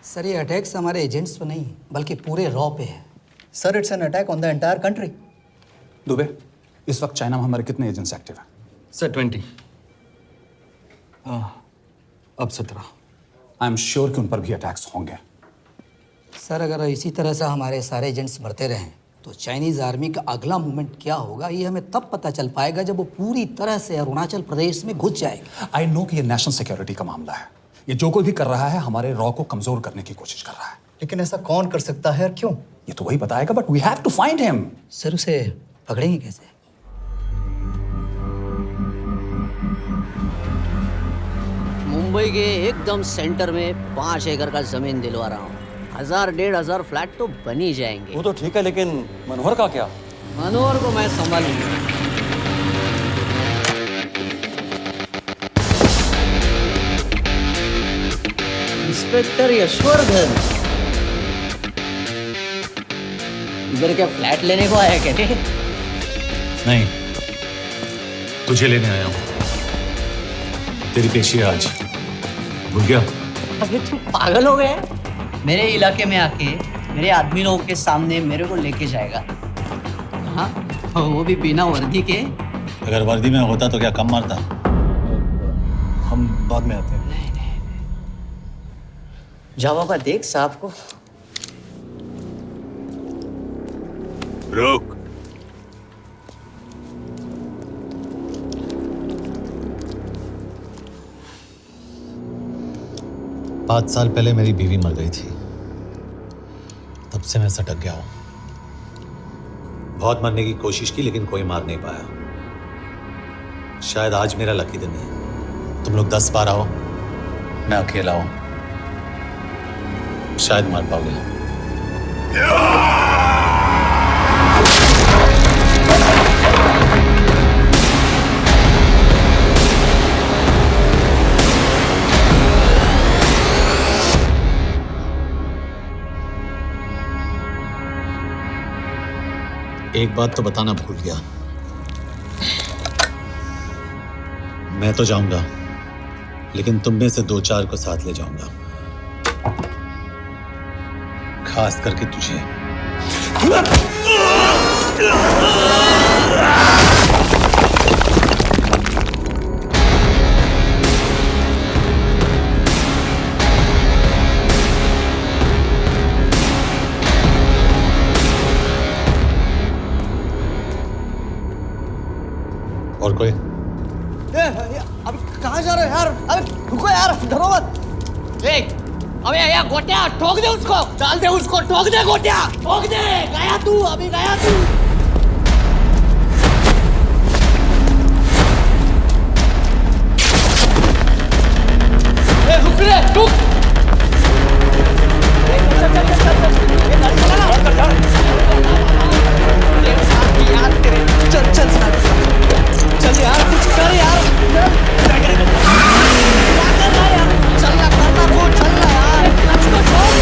Sir ये attacks हमारे agents पे नहीं बल्कि पूरे रॉ पे है। Sir it's an attack on the entire country. Dubey, इस वक्त चाइना में हमारे कितने एजेंट्स एक्टिव हैं? सर 20। अब 17। आई एम श्योर कि उन पर भी अटैक्स होंगे। सर अगर इसी तरह से हमारे सारे एजेंट्स मरते रहें तो चाइनीज़ आर्मी का अगला मूवमेंट क्या होगा ये हमें तब पता चल पाएगा जब वो पूरी तरह से अरुणाचल प्रदेश में घुस जाएगी। आई नो कि ये नेशनल सिक्योरिटी का मामला है। ये जो कोई भी कर रहा है हमारे रॉ को कमजोर करने की कोशिश कर रहा है। लेकिन ऐसा कौन कर सकता है और क्यों? ये तो वही बताएगा, but we have to find him. Sir उसे पकड़ेंगे कैसे? मुंबई के एकदम सेंटर में 5 एकड़ का जमीन दिलवा रहा हूँ। 1000-1500 फ्लैट तो बन ही जाएंगे। वो तो ठीक है, लेकिन मनोहर का क्या? मनोहर को मैं संभालूंगा। इंस्पेक्टर यशवर्धन, इधर क्या फ्लैट लेने को आया क्या? नहीं, तुझे लेने आया हूँ। तेरी पेशी है आज, भूल गया? अबे तू पागल हो गया? मेरे इलाके में आके मेरे आदमी लोगों के सामने मेरे को लेके जाएगा? हाँ, वो भी बिना वर्दी के। अगर वर्दी में होता तो क्या कम मारता? हम बाद में आते हैं। जाओ बाबा, देख साहब को। रुक। पाँच साल पहले मेरी बीवी मर गई थी, तब से मैं सटक गया हूं। बहुत मरने की कोशिश की लेकिन कोई मार नहीं पाया। शायद आज मेरा लकी दिन है। तुम लोग 10 बार आओ, मैं अकेला हूं, शायद मार पाओगे। एक बात तो बताना भूल गया, मैं तो जाऊंगा लेकिन तुम में से 2-4 को साथ ले जाऊंगा, खास करके तुझे। और कोई? अभी कहाँ जा रहे हो यार? अबे रुको यार, डरो मत। देख, अबे या गोटिया ठोक दे उसको, डाल दे उसको, ठोक दे गोटिया, ठोक दे। गया तू, अभी गया तू। ए रुक रे, रुक। चल चल चल चल, ये गाड़ी चला ना। तेरे साथ भी यार तेरे, चल चल चल यार, कुछ कर यार। चल ना, करना वो, चल ना यार, कुछ तो छोड़।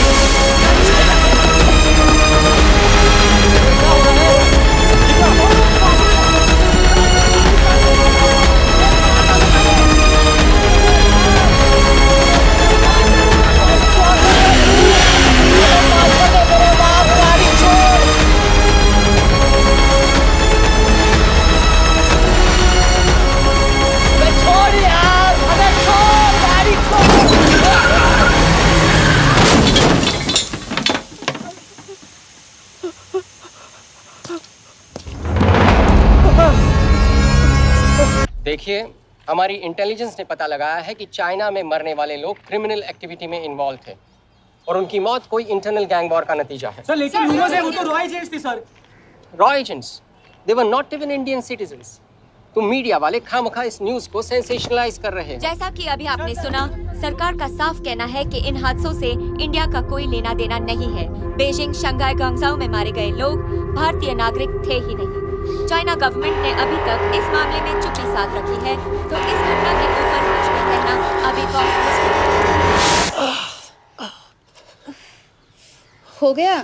क्या हो रहा है? देखिए, हमारी इंटेलिजेंस ने पता लगाया है कि चाइना में मरने वाले लोग क्रिमिनल एक्टिविटी में इन्वॉल्व थे और उनकी मौत कोई इंटरनल गैंग वॉर का नतीजा है। सर लेकिन ह्यूमर्स है, वो तो रॉ एजेंट्स थे sir. Raw agents, they were not even Indian citizens. तुम मीडिया वाले खामखा इस न्यूज को सेंसेशनलाइज कर रहे हैं। जैसा कि अभी आपने सुना, सरकार का साफ कहना है कि इन हादसों से इंडिया का कोई लेना देना नहीं है। बीजिंग, शंघाई, ग्वांगझाओ में मारे गए लोग भारतीय नागरिक थे ही नहीं। चाइना गवर्नमेंट ने अभी तक इस मामले में चुप्पी साध रखी है, तो इस घटना के ऊपर कुछ भी कहना अभी बहुत मुश्किल है। हो गया?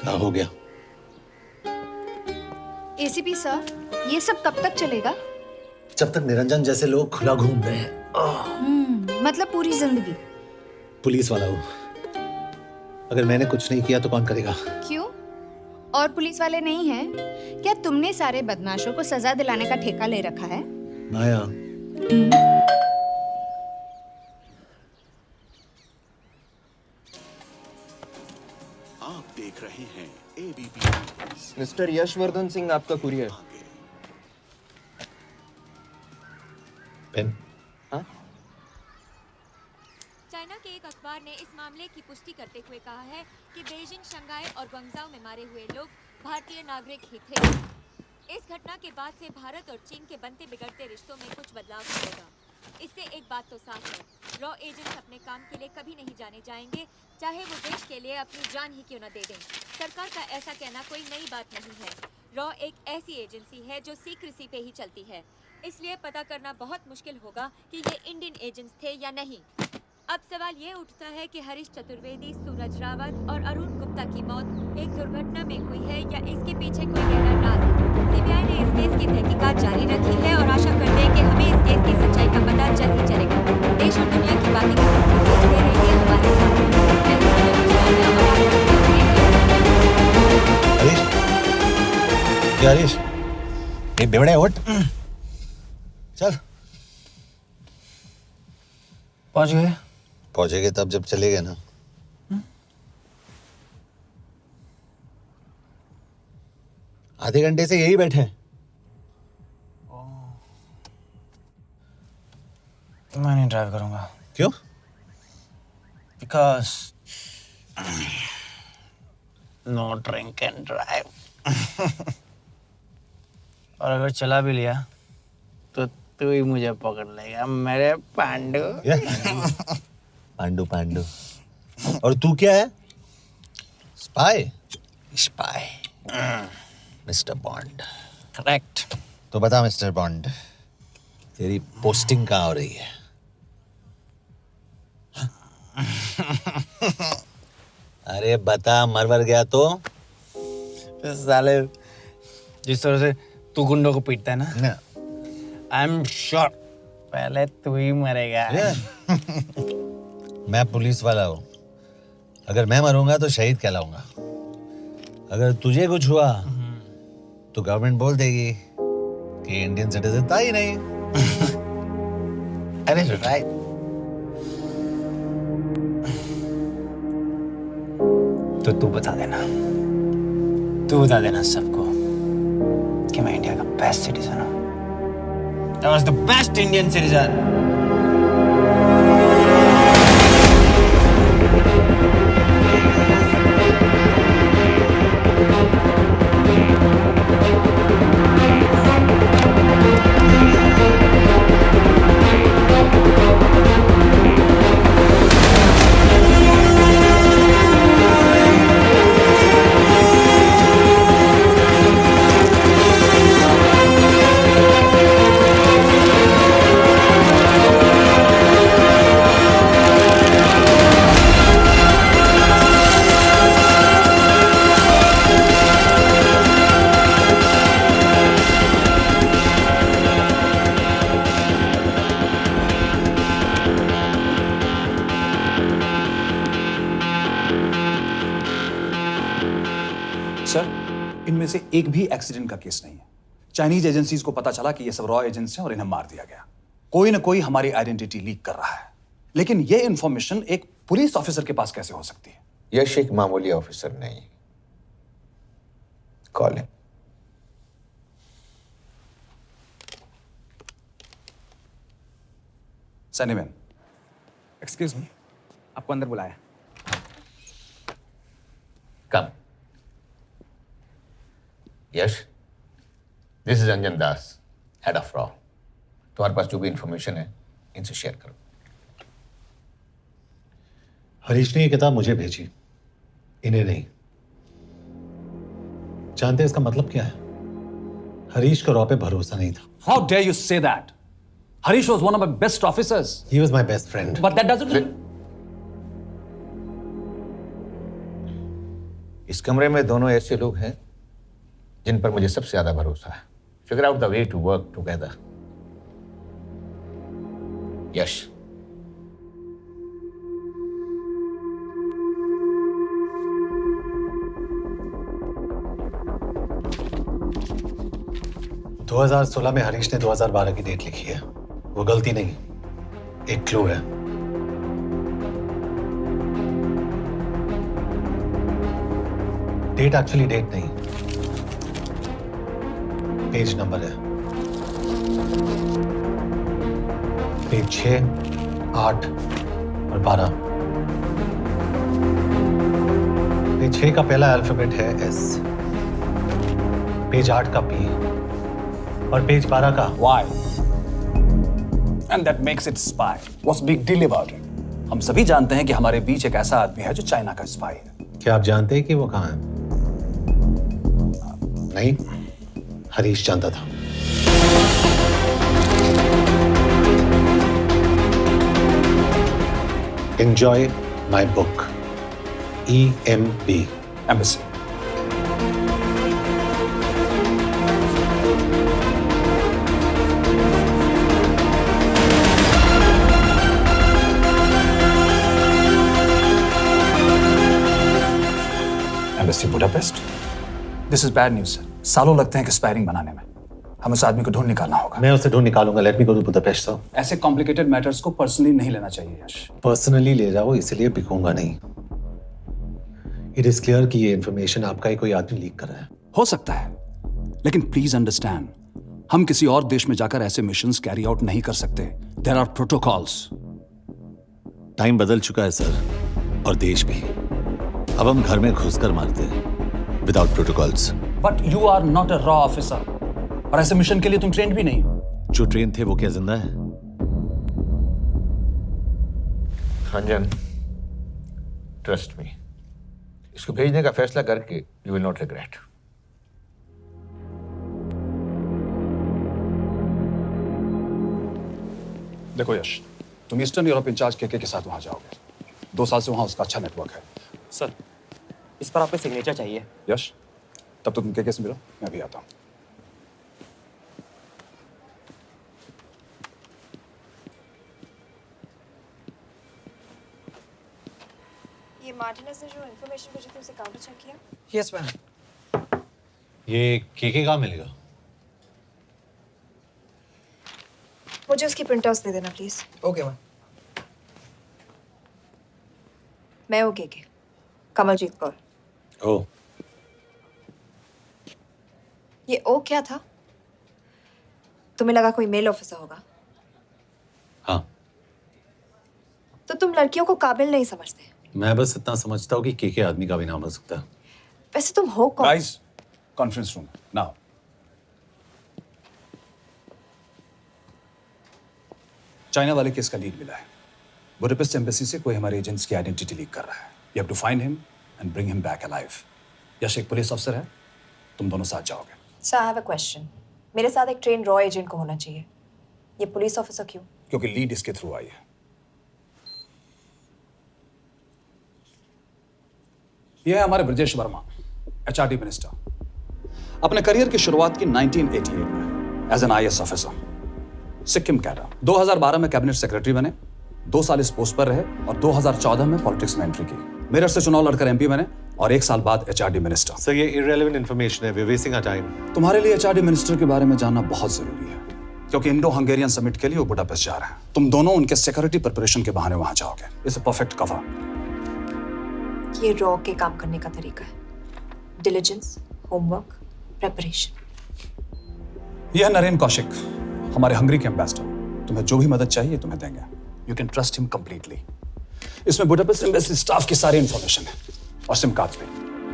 क्या हो गया? एसीपी सर, ये सब कब तक चलेगा? जब तक निरंजन जैसे लोग खुला घूम रहे हैं। मतलब पूरी जिंदगी? पुलिस वाला हूँ, अगर मैंने कुछ नहीं किया तो कौन करेगा? क्यों? और पुलिस वाले नहीं हैं? क्या तुमने सारे बदमाशों को सजा दिलाने का ठेका ले रखा है? माया, आप देख रहे हैं एबीपी। मिस्टर यशवर्धन सिंह, आपका कुरियर। पेन। चाइना के एक अखबार ने इस मामले की पुष्टि करते हुए कहा है कि बीजिंग, शंघाई और ग्वांगझाओ में मारे हुए लोग भारतीय नागरिक ही थे। इस घटना के बाद से भारत और चीन के बनते बिगड़ते रिश्तों में कुछ बदलाव आएगा। इससे एक बात तो साफ है, रॉ एजेंट्स अपने काम के लिए कभी नहीं जाने जाएंगे, चाहे वो देश के लिए अपनी जान ही क्यों न दे दें। सरकार का ऐसा कहना कोई नई बात नहीं है। रॉ एक ऐसी एजेंसी है जो सीक्रेसी पे ही चलती है, इसलिए पता करना बहुत मुश्किल होगा कि ये इंडियन एजेंट्स थे या नहीं। अब सवाल ये उठता है कि हरीश चतुर्वेदी, सूरज रावत और अरुण गुप्ता की मौत एक दुर्घटना में हुई है या इसके पीछे कोई गहरा राज है। सीबीआई ने इस केस की तहकीकात जारी रखी है और आशा करते हैं कि हमें इस केस की सच्चाई का पता जल्द ही चलेगा। देश और दुनिया की बातें देखते रहिए हमारे साथ। हरीश, ये बेवड़े उठ, चल। पहुंच गए? पहुंचेंगे तब जब चले गए ना। आधे घंटे से यही बैठे हैं। मैं नहीं ड्राइव करूंगा। क्यों? Because no drink and drive. और अगर चला भी लिया तो तू ही मुझे पकड़ लेगा, मेरे पांडू। पांडू पांडू। और तू क्या है? Spy? Spy. Mister bond. Correct. तो बता मिस्टर बॉन्ड, तेरी पोस्टिंग कहाँ हो रही है? अरे बता, मरवर गया तो? साले, जिस तरह से तू गुंडों को पीटता है ना, आई एम श्योर पहले तू ही मरेगा। मैं पुलिस वाला हूँ, अगर मैं मरूंगा तो शहीद कहलाऊंगा। अगर तुझे कुछ हुआ तो गवर्नमेंट बोल देगी कि इंडियन सिटीजन था ही नहीं। अरे राइट। तो तू बता देना सबको कि मैं इंडिया का बेस्ट सिटीजन हूँ। I was the best Indian citizen. Sir, इनमें से एक भी एक्सीडेंट का केस नहीं है। चाइनीज एजेंसीज को पता चला कि ये सब रॉ एजेंट्स हैं और इन्हें मार दिया गया। कोई ना कोई हमारी आइडेंटिटी लीक कर रहा है, लेकिन ये इंफॉर्मेशन एक पुलिस ऑफिसर के पास कैसे हो सकती है? यश एक मामूली ऑफिसर नहीं। Call him. सनीमैन, एक्सक्यूज मी, आपको अंदर बुलाया। Come. Yash, this is Anjan Das, head of रॉ। तुम्हारे पास जो भी इंफॉर्मेशन है इनसे शेयर करो। हरीश ने ये किताब मुझे भेजी, इन्हें नहीं। जानते हैं इसका मतलब क्या है? हरीश को रॉ पे भरोसा नहीं था। How dare you say that? Harish was one of my best officers. He was my best friend. But that doesn't. इस कमरे में दोनों ऐसे लोग हैं जिन पर मुझे सबसे ज्यादा भरोसा है। Figure out the way to work together. Yash. दो 2016 में हरीश ने 2012 की डेट लिखी है। वो गलती नहीं, एक क्लू है। डेट एक्चुअली डेट नहीं, पेज नंबर है। पेज 6, 8 और 12। पेज 6 का पहला अल्फाबेट है एस, पेज 8 का पी और पेज 12 का Why? And that makes it spy. What's big deal about it? हम सभी जानते हैं कि हमारे बीच एक ऐसा आदमी है जो चाइना का स्पाई है। क्या आप जानते हैं कि वो कहाँ है? नहीं, हरीश जानता था। Enjoy my book. EMB. Embassy. Embassy Budapest. This is bad news, sir. सालों लगते हैं एक्सपायरिंग बनाने में। हमें उस आदमी को ढूंढ निकालना होगा। मैं उसे ढूंढ निकालूंगा। Let me go to Budapest sir. ऐसे कॉम्प्लिकेटेड मैटर्स को पर्सनली नहीं लेना चाहिए यश। पर्सनली ले जाओ, इसलिए बिकूंगा नहीं। इट इज क्लियर कि ये इंफॉर्मेशन आपका ही कोई आदमी लीक कर रहा है। हो सकता है, लेकिन प्लीज अंडरस्टैंड, हम किसी और देश में जाकर ऐसे मिशंस कैरी आउट नहीं कर सकते। There are protocols. टाइम बदल चुका है सर, और देश भी। अब हम घर में घुसकर मारते हैं without protocols. But you are not a रॉ ऑफिसर, और ऐसे मिशन के लिए तुम ट्रेंड भी नहीं हो। जो ट्रेन थे वो क्या जिंदा है? रंजन, ट्रस्ट मी, इसको भेजने का फैसला करके यू विल नॉट रिग्रेट। देखो यश, तुम ईस्टर्न यूरोप इंचार्ज के साथ वहां जाओगे। 2 साल से वहां उसका अच्छा नेटवर्क है। सर, इस पर आपके सिग्नेचर चाहिए। यश, तब तो तुम के से मिलो, मैं भी आता हूं। ये मार्टिनेस ने जो इन्फॉर्मेशन भेजी थी उसे काउंटर चेक किया? Yes ma'am. ये के कहाँ मिलेगा? मुझे उसकी प्रिंटआउट्स दे देना प्लीज। Okay ma'am. मैं हूँ के कमलजीत कौर। ओ, ये ओ क्या था? तुम्हें लगा कोई मेल ऑफिसर होगा? हाँ। तो तुम लड़कियों को काबिल नहीं समझते? मैं बस इतना समझता हूँ कि के आदमी का भी नाम हो सकता है। वैसे तुम हो कौन? Guys, conference room now. China वाले केस का लीड मिला है। बुडापेस्ट एम्बेसी से कोई हमारे एजेंट्स की आइडेंटिटी लीक कर रहा है। You have to find him and bring him back alive. Yash एक पुलिस अफसर है, तुम दोनों साथ जाओगे। Sir, I have a question. मेरे साथ एक ट्रेन रॉ एजेंट को होना चाहिए। ये पुलिस ऑफिसर क्यों? क्योंकि लीड इसके थ्रू आई है। यह है हमारे ब्रजेश वर्मा, एचआरडी मिनिस्टर। अपने करियर की शुरुआत की 1988 में as an IAS officer, Sikkim cadre. 2012 में कैबिनेट सेक्रेटरी बने, 2 साल इस पोस्ट पर रहे और 2014 में पॉलिटिक्स में एंट्री की। मेरठ से चुनाव लड़कर एमपी बने और 1 साल बाद एचआरडी मिनिस्टर। सर, ये इररिलेवेंट इंफॉर्मेशन है। We wasting our time. तुम्हारे लिए एचआरडी मिनिस्टर के बारे में जानना बहुत जरूरी है, क्योंकि इंडो हंगेरियन समिट के लिए वो बुडापेस्ट जा रहे हैं। तुम दोनों उनके सिक्योरिटी प्रिपरेशन के बहाने वहां जाओगे। It's a perfect cover. ये रॉ के काम करने का तरीका है। Diligence, homework, preparation. यह नरेन कौशिक, हमारे हंगरी के एम्बेसडर। तुम्हें जो भी मदद चाहिए तुम्हें देंगे। You can trust him completely. इसमें बुडापेस्ट एम्बेसी स्टाफ की सारी इंफॉर्मेशन है और सिम कार्ड्स भी।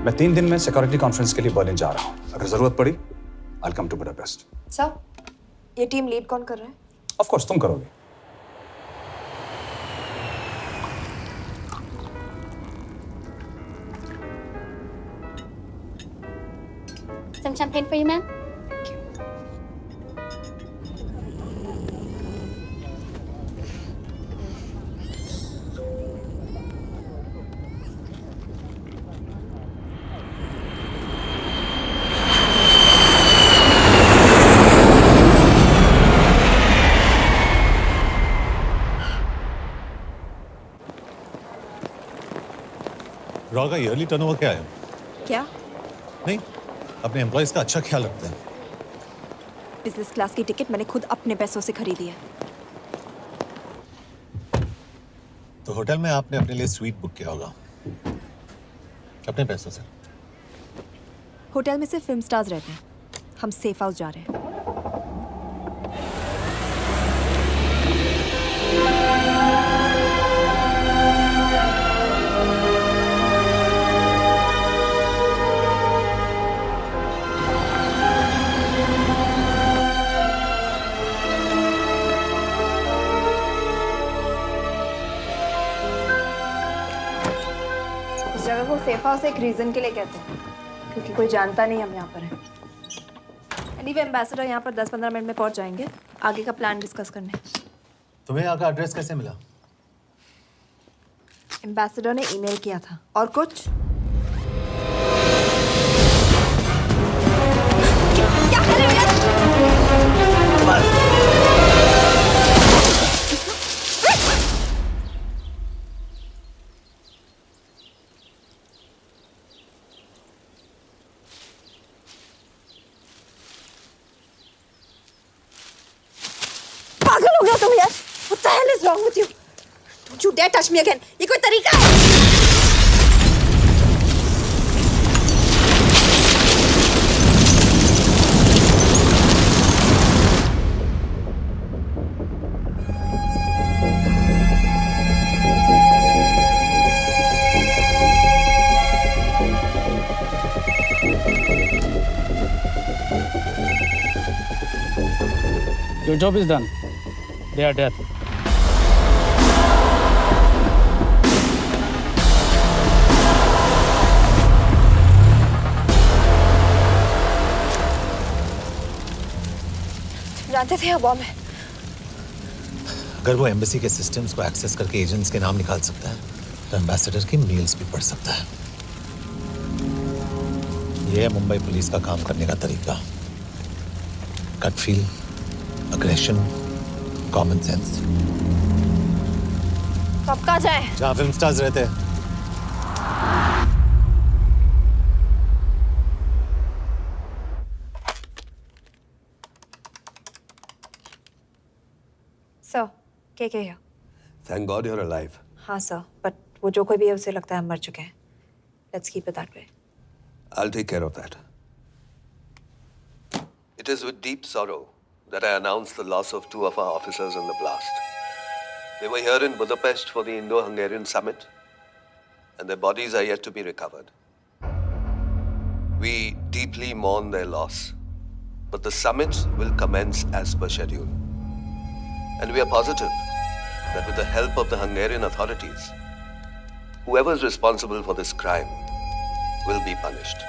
मैं 3 दिन में सिक्योरिटी कॉन्फ्रेंस के लिए बर्लिन जा रहा हूँ। अगर जरूरत पड़ी, I will come to Budapest. Sir, ये टीम लीड कौन कर रहा है? ऑफ कोर्स तुम करोगे। Some champagne for you, ma'am. Raw का ईयरली टर्नओवर क्या है? क्या? नहीं, अपने एम्प्लॉइज का अच्छा ख्याल रखते हैं। बिजनेस क्लास की टिकट मैंने खुद अपने पैसों से खरीदी है। तो होटल में आपने अपने लिए स्वीट बुक किया होगा अपने पैसों से। होटल में सिर्फ फिल्म स्टार्स रहते हैं, हम सेफ हाउस जा रहे हैं। इस जगह को सेफ हाउस एक रीजन के लिए कहते हैं, क्योंकि कोई जानता नहीं हम यहाँ पर हैं। एनीवे एम्बेसडर यहाँ पर 10-15 मिनट में पहुँच जाएंगे आगे का प्लान डिस्कस करने। तुम्हें यहाँ का एड्रेस कैसे मिला? एम्बेसडर ने ईमेल किया था। और कुछ? क्या कर रहे हो पागल हो गया तुम यार? What the hell is wrong with you? Don't you dare touch me again. ये कोई तरीका है? Your job is done. They are dead. जानते थे अब बॉम्ब है। अगर वो एम्बेसी के सिस्टम्स को एक्सेस करके एजेंट्स के नाम निकाल सकता है तो एम्बेसडर की मेल्स भी पढ़ सकता है। ये है मुंबई पुलिस का काम करने का तरीका। Gut feel, aggression, common sense. तो अब कहाँ जाए? जहाँ फिल्म स्टार्स रहते हैं। सर, के here? Thank God you're alive. हाँ सर, बट वो जो कोई भी है उसे लगता है हम मर चुके हैं। Let's keep it that way. I'll take care of that. It is with deep sorrow that I announce the loss of 2 of our officers in the blast. They were here in Budapest for the Indo-Hungarian summit, and their bodies are yet to be recovered. We deeply mourn their loss, but the summit will commence as per schedule. And we are positive that with the help of the Hungarian authorities, whoever is responsible for this crime will be punished.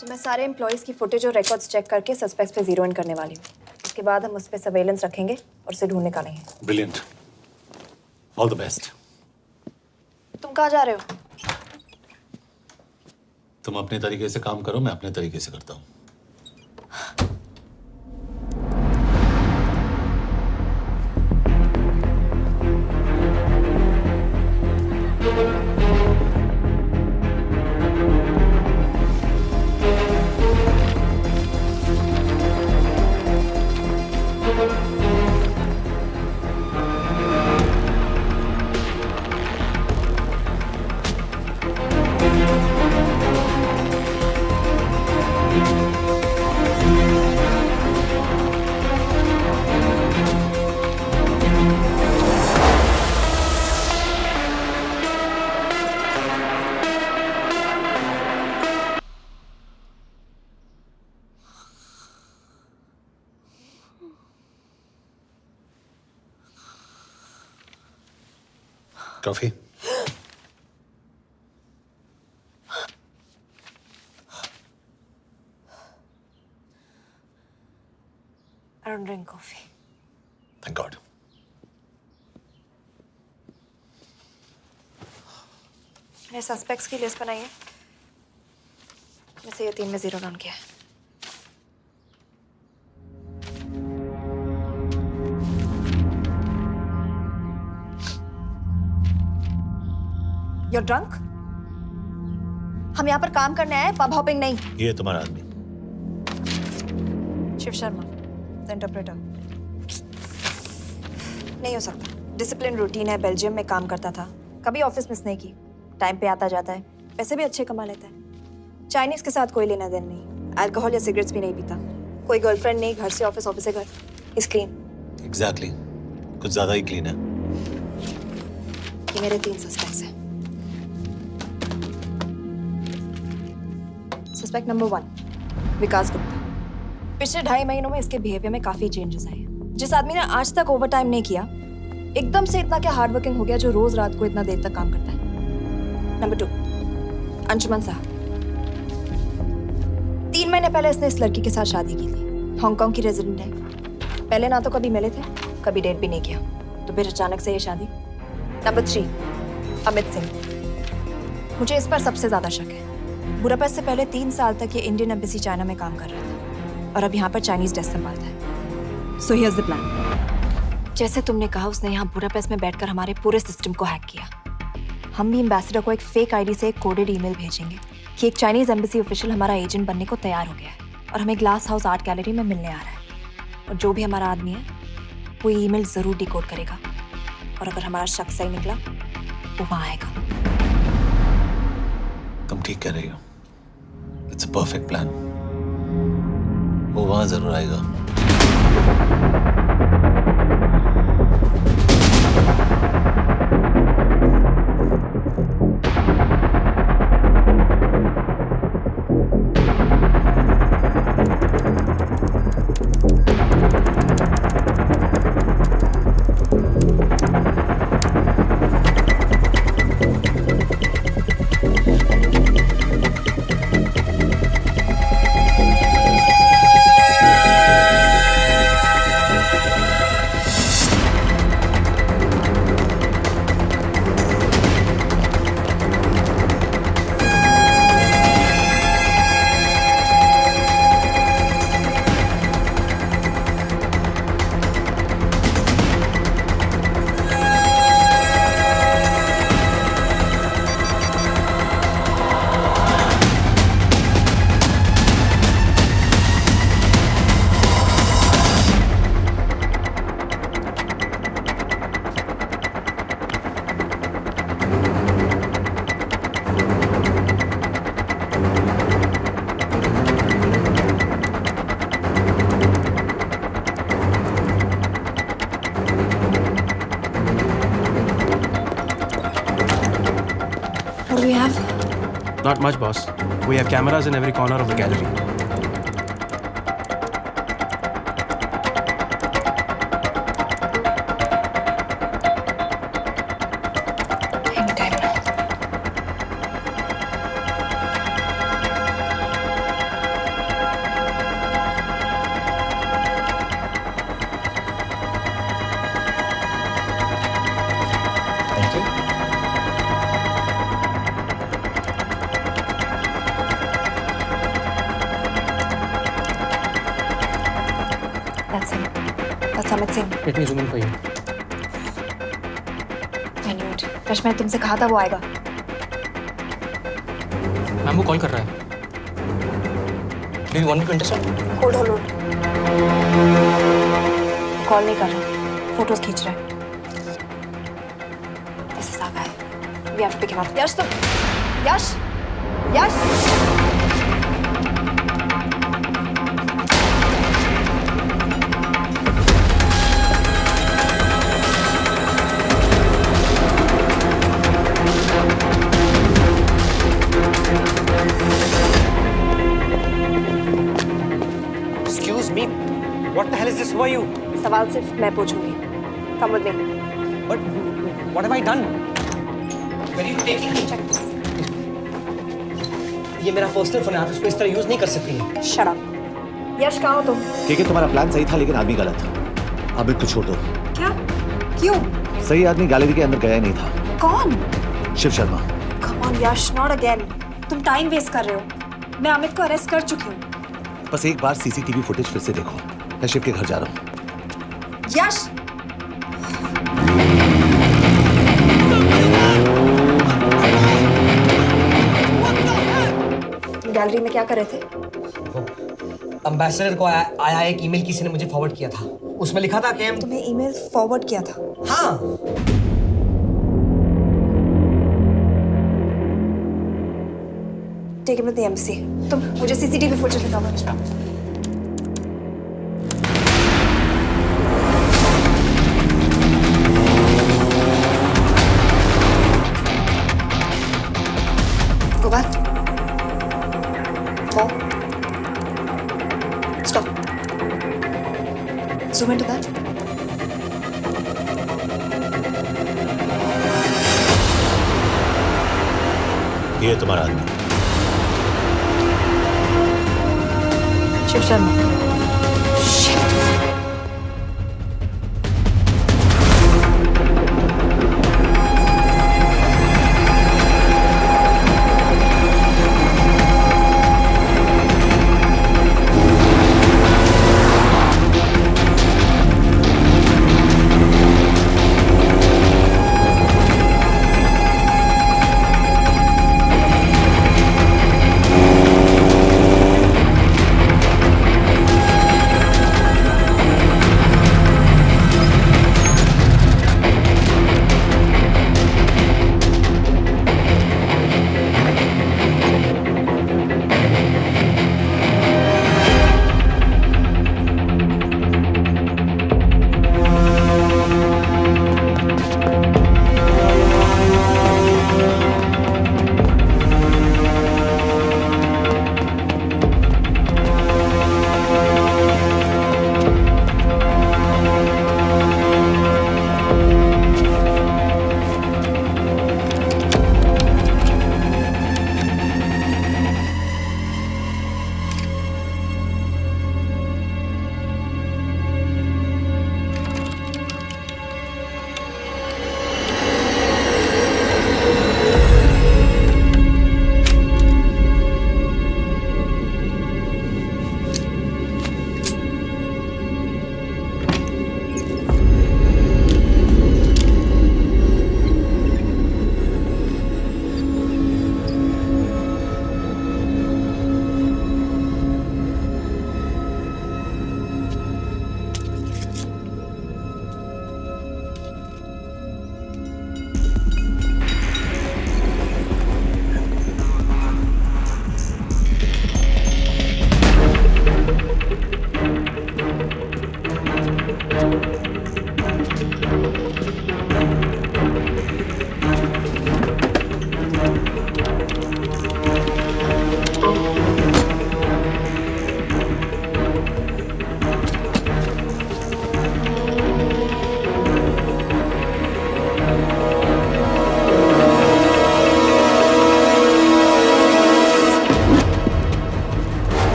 तो मैं सारे employees की footage और records check करके suspects पे zero in करने वाली हूँ। उसके बाद हम उस पर सर्वेलेंस रखेंगे और उसे ढूंढ निकालेंगे। ब्रिलियंट। All the best. तुम कहाँ जा रहे हो? तुम अपने तरीके से काम करो, मैं अपने तरीके से करता हूँ। Coffee? I don't drink coffee. Thank God. मैंने सस्पेक्ट्स की लिस्ट बनाई है। मैं से ये 3 में जीरो डाउन किया है। You're drunk? हम यहाँ पर काम करने आए, पब हॉपिंग नहीं। ये तुम्हारा आदमी। Shiv Sharma, the interpreter. नहीं हो सकता। डिसिप्लिन रूटीन है, बेल्जियम में काम करता था, कभी ऑफिस मिस नहीं की, टाइम पे आता जाता है, पैसे भी अच्छे कमा लेता है। चाइनीज के साथ कोई लेना देना नहीं, अल्कोहल या सिगरेट्स भी नहीं पीता, कोई गर्लफ्रेंड नहीं, घर से ऑफिस, ऑफिस से घर। Is clean. एग्जैक्टली, कुछ ज्यादा ही क्लीन है। ये मेरे 3 सस्पेक्ट्स हैं। सस्पेक्ट नंबर 1, विकास गुप्ता। पिछले 2.5 महीनों में इसके बिहेवियर में काफी चेंजेस आए हैं। जिस आदमी ने आज तक ओवर टाइम नहीं किया, एकदम से इतना क्या हार्ड वर्किंग हो गया जो रोज रात को इतना देर तक काम करता है। नंबर 2, अंशुमन साहब। 3 महीने पहले इसने इस लड़की के साथ शादी की थी, हांगकांग की रेजिडेंट है। पहले ना तो कभी मिले थे, कभी डेट भी नहीं किया, तो फिर अचानक से ये शादी। नंबर 3, अमित सिंह। मुझे इस पर सबसे ज्यादा शक है। बुडापेस्ट से पहले 3 साल तक ये इंडियन एम्बेसी चाइना में काम कर रहा था और अब यहाँ पर चाइनीज डेस्क संभालता है। So here's the plan. जैसे तुमने कहा, उसने यहाँ बुडापेस्ट में बैठकर हमारे पूरे सिस्टम को हैक किया। हम भी एम्बेसडर को एक फेक आईडी से एक कोडेड ईमेल भेजेंगे कि एक चाइनीज एम्बेसी ऑफिशियल हमारा एजेंट बनने को तैयार हो गया है और हमें ग्लास हाउस आर्ट गैलरी में मिलने आ रहा है। और जो भी हमारा आदमी है वो ईमेल जरूर डिकोड करेगा और अगर हमारा शक सही निकला वो वहां आएगा। तुम ठीक कह रही हो। It's a perfect plan. वो वहां जरूर आएगा। Not much, boss. We have cameras in every corner of the gallery. That's Amit Singh. Let me zoom in for you. I knew it. Rush, मैंने तुमसे कहा था वो आएगा। मैम वो कॉल कर रहा है। Do you want me to intercept? Hold. Call नहीं कर रहा, फोटोज खींच रहा है। This is our guy. We have to pick him up. यश तुम, यश। Excuse me. What the hell is this? Who are you? सवाल सिर्फ मैं पूछूंगी। Come with me. But what have I done? Where are you taking me? Check this. ये मेरा personal phone है, आप इसको इस तरह यूज नहीं कर सकती हैं। Shut up. यश, कहाँ हो तुम? ठीक है, तुम्हारा प्लान सही था लेकिन आदमी गलत था। अमित को छोड़ दो। क्या? क्यों? सही आदमी गैलरी के अंदर गया नहीं था। कौन? Shiv Sharma. Come on Yash, not again. तुम टाइम वेस्ट कर रहे हो। मैं अमित को अरेस्ट कर चुकी हूँ। बस एक बार सीसीटीवी फुटेज फिर से देखो। मैं शिव के घर जा रहा हूँ। यश! गैलरी में क्या कर रहे थे? अम्बेसडर को आया एक ईमेल किसी ने मुझे फॉरवर्ड किया था। उसमें लिखा था कि तुम्हें ईमेल फॉरवर्ड किया था? हाँ। Take him to the embassy. तुम मुझे सीसीटीवी फुटेज दिखाओ। Go back. Fall. Stop. Zoom into that. ये तुम्हारा आदमी। शिव शर्मा। Shit.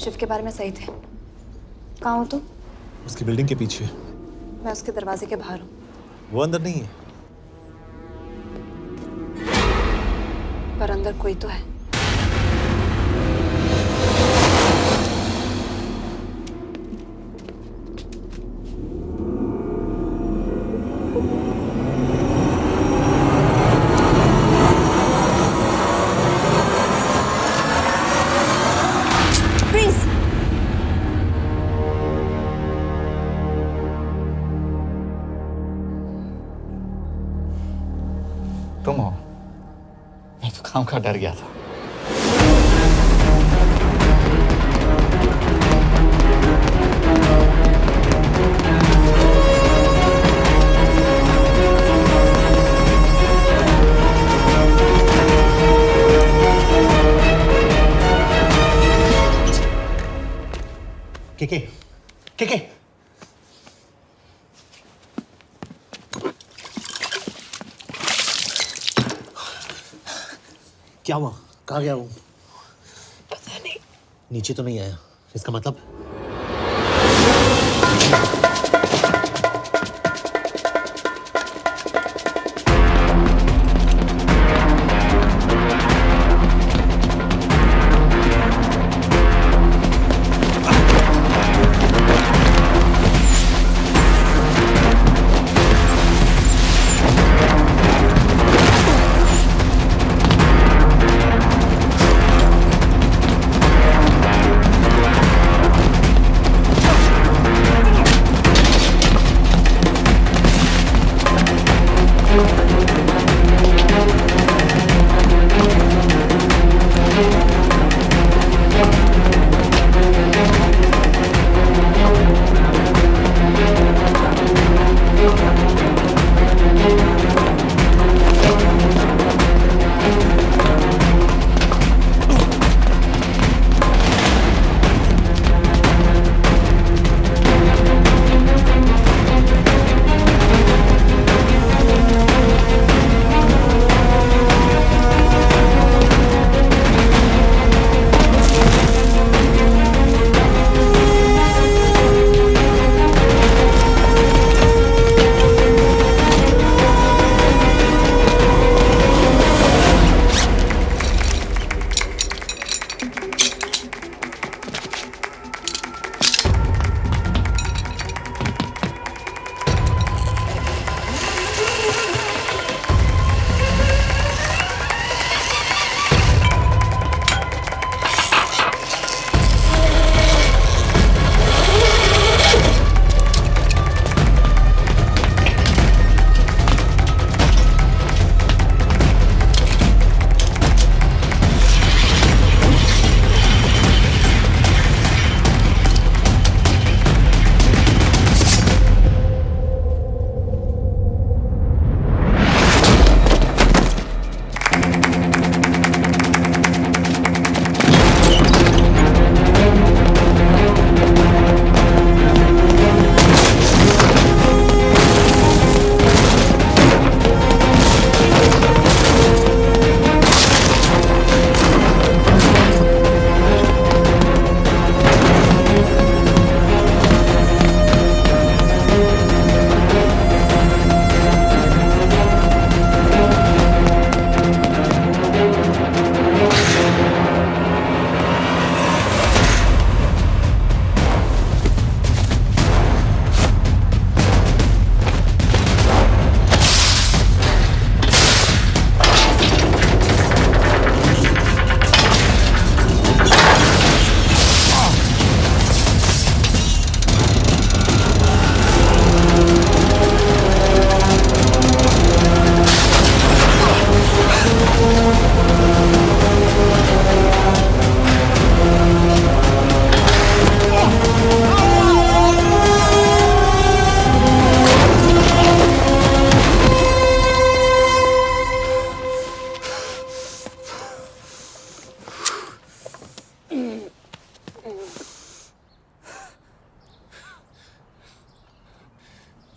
शिव के बारे में सही थे। कहाँ हो तुम? उसकी बिल्डिंग के पीछे। मैं उसके दरवाजे के बाहर हूँ। वो अंदर नहीं है। पर अंदर कोई तो है। तुम हो? मैं तो काम का डर गया था। के क्या हुआ? कहाँ गया वो? पता नहीं। नीचे तो नहीं आया, इसका मतलब?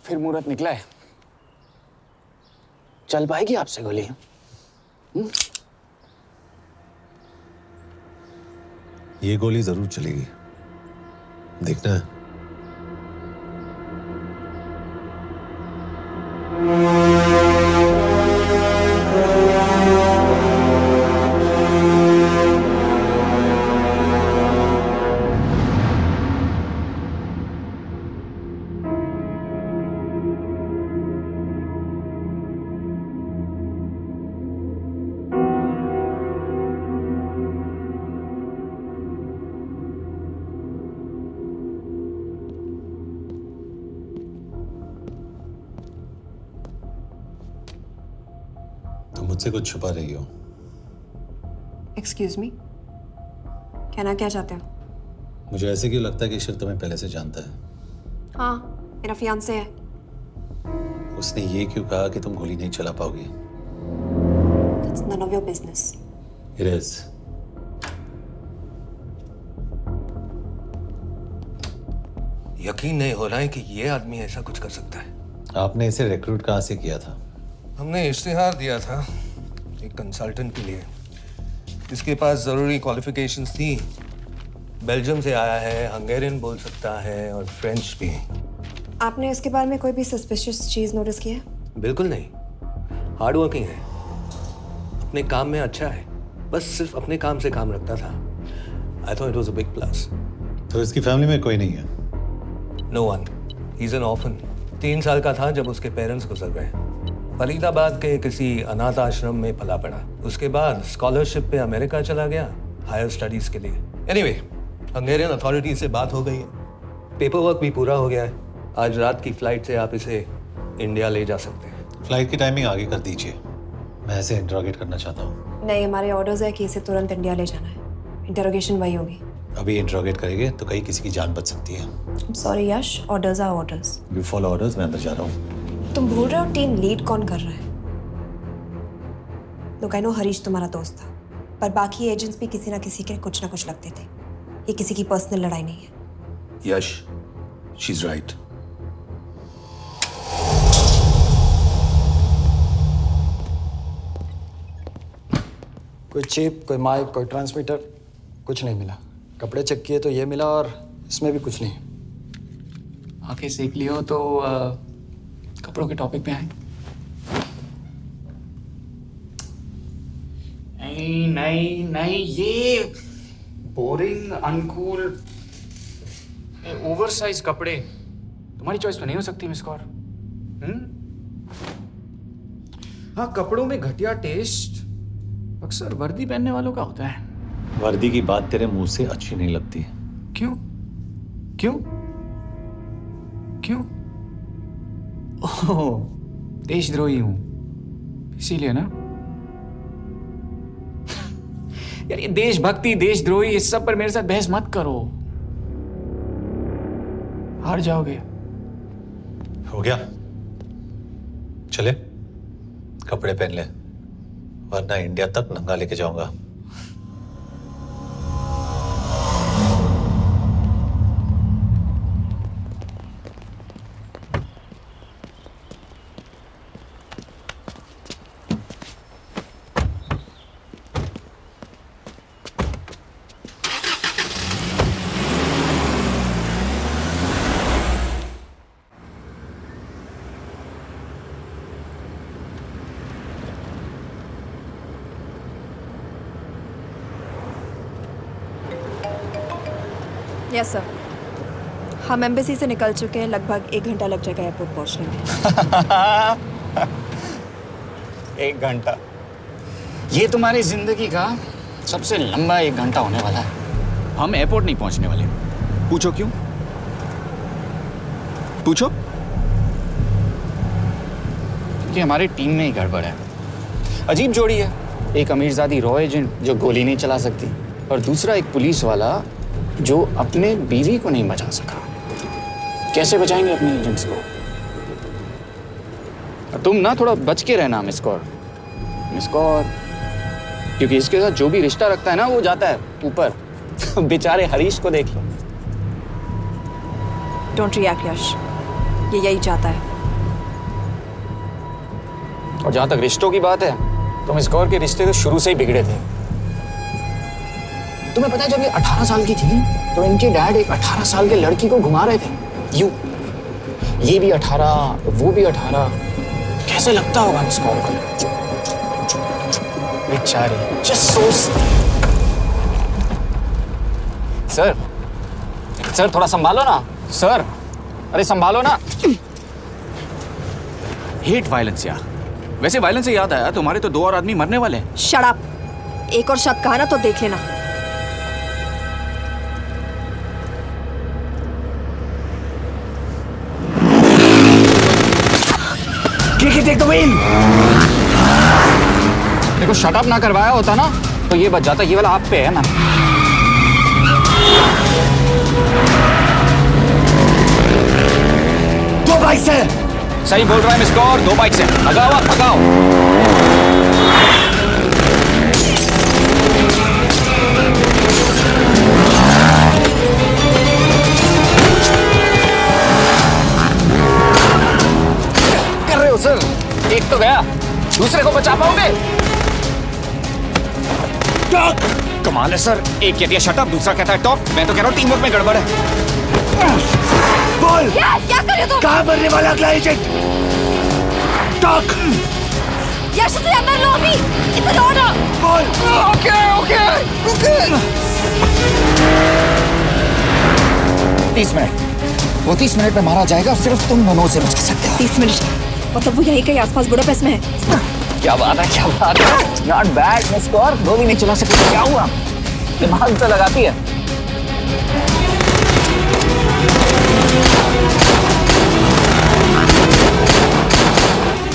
फिर मुहूर्त निकला है, चल पाएगी आपसे गोली? ये गोली जरूर चलेगी। देखना है। तुम मुझसे कुछ छुपा रही हो। एक्सक्यूज मी, कहना क्या चाहते हो? मुझे ऐसे क्यों लगता है कि ईश्वर तुम्हें पहले से जानता है? हाँ, मेरा फियांसे है। उसने ये क्यों कहा कि तुम गोली नहीं चला पाओगी? It's none of your business. It is. यकीन नहीं हो रहा है कि ये आदमी ऐसा कुछ कर सकता है। आपने इसे रिक्रूट कहाँ से किया था? हमने इश्तिहार दिया था एक कंसल्टेंट के लिए, जिसके पास ज़रूरी क्वालिफिकेशंस थी। बेल्जियम से आया है, हंगेरियन बोल सकता है और फ्रेंच भी। आपने इसके बारे में कोई भी सस्पिशियस चीज नोटिस की है? बिल्कुल नहीं, हार्ड वर्किंग है, अपने काम में अच्छा है, बस सिर्फ अपने काम से काम रखता था। I thought it was a big plus. तो इसकी फैमिली में कोई नहीं है? No one, he is an orphan. 3 साल का था जब उसके पेरेंट्स गुजर गए। फरीदाबाद के किसी अनाथ आश्रम में पला पड़ा। उसके बाद स्कॉलरशिप पे अमेरिका चला गया हायर स्टडीज के लिए। एनीवे, हंगेरियन अथॉरिटी से बात हो गई है, पेपर वर्क भी पूरा हो गया है। आज रात की फ्लाइट से आप इसे इंडिया ले जा सकते हैं। फ्लाइट की टाइमिंग आगे कर दीजिए, मैं इसे इंटरोगेट करना चाहता हूँ। नहीं, हमारे ऑर्डर्स है कि इसे तुरंत इंडिया ले जाना है। इंटरोगेशन वही होगी। अभी इंटरोगेट करेंगे तो कहीं किसी की जान बच सकती है। Sorry Yash, orders are orders. You follow orders, मैं अंदर जा रहा हूँ। तुम भूल रहे हो टीम लीड कौन कर रहा है? लोग आई नो हरीश तुम्हारा दोस्त था, पर बाकी एजेंट्स भी किसी ना किसी के कुछ ना कुछ लगते थे। ये किसी की पर्सनल लड़ाई नहीं है। यश, शी इज राइट। कोई चिप, कोई माइक, कोई ट्रांसमीटर, कुछ नहीं मिला। कपड़े चेक किए तो ये मिला और इसमें भी कुछ नहीं। आंखें सेक लियो तो कपड़ों के टॉपिक पे आए। नहीं नहीं नहीं, ये बोरिंग, अनकूल, ओवरसाइज कपड़े तुम्हारी चॉइस तो नहीं हो सकती मिस कौर। हाँ, कपड़ों में घटिया टेस्ट अक्सर वर्दी पहनने वालों का होता है। वर्दी की बात तेरे मुंह से अच्छी नहीं लगती। क्यों क्यों क्यों? ओह, देशद्रोही हूं इसीलिए ना। यार ये देशभक्ति, देशद्रोही, इस सब पर मेरे साथ बहस मत करो, हार जाओगे। हो गया, चले कपड़े पहन ले, वरना इंडिया तक नंगा लेके जाऊंगा। यस सर, हम एम्बेसी से निकल चुके हैं। लगभग 1 घंटा लग जाएगा एयरपोर्ट पहुंचने में। 1 घंटा? ये तुम्हारी जिंदगी का सबसे लंबा 1 घंटा होने वाला है। हम एयरपोर्ट नहीं पहुंचने वाले। पूछो क्यों? पूछो। क्योंकि हमारी टीम में ही गड़बड़ है। अजीब जोड़ी है, एक अमीरजादी रॉ एजेंट जो गोली नहीं चला सकती, और दूसरा एक पुलिस वाला जो अपने बीवी को नहीं बचा सका। कैसे बचाएंगे अपने एजेंट्स को? तुम ना थोड़ा बच के रहना मिस कौर, क्योंकि इसके साथ जो भी रिश्ता रखता है ना वो जाता है ऊपर। बेचारे हरीश को देख लो। डोंट रिएक्ट यश, ये यही चाहता है। और जहां तक रिश्तों की बात है तो मिस कौर के रिश्ते तो शुरू से ही बिगड़े थे। तुम्हें पता है जब ये 18 साल की थी तो इनके डैड एक 18 साल के लड़की को घुमा रहे थे। ये भी 18, वो भी 18। कैसे लगता होगा इसको अंकल? बेचारे, जस्ट सो। सर थोड़ा संभालो ना सर। अरे संभालो ना। हेट वायलेंस यार। वैसे वायलेंस से याद आया, तुम्हारे तो 2 और आदमी मरने वाले हैं। Shut up. एक और शक कहा ना तो देख लेना। Take the wheel. देखो शट अप ना करवाया होता ना तो ये बच जाता। ये वाला आप पे है मैम। दो बाइक से। सही बोल रहा है मिस्टर, और 2 बाइक से। लगाओ आप, लगाओ। कर रहे हो सर? एक तो गया, दूसरे को बचा पाओगे? कमाल है सर। एक कहती है शट अप, दूसरा कहता है टॉप। मैं तो कह रहा हूँ टीम वर्क में गड़बड़ है। बोल क्या कर रहे हो तुम? कहाँ मरने वाला अगला एजेंट? टॉक। यश से अंदर लो अभी। It's an order. बोल। ओके। 30 मिनट। वो 30 मिनट में मारा जाएगा, सिर्फ तुम दोनों से बचा सकते हो। 30 मिनट मतलब वो यहीं कहीं आसपास बुडापेस्ट में है। क्या बात है, क्या बात है। Not bad miss Kaur. गोली नहीं चला सकती, क्या हुआ? दिमाग तो लगाती है।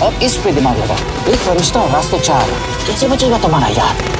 और इस पे दिमाग लगा। एक फरिश्ता और रास्ते 4। कैसे बचेगा तुम्हारा यार?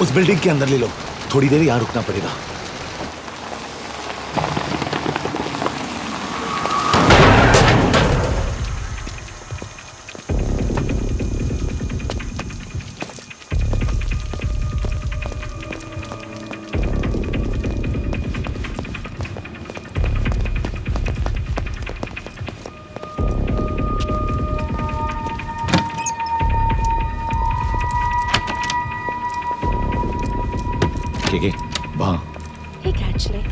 उस बिल्डिंग के अंदर ले लो। थोड़ी देर यहां रुकना पड़ेगा। वहां Hey, actually.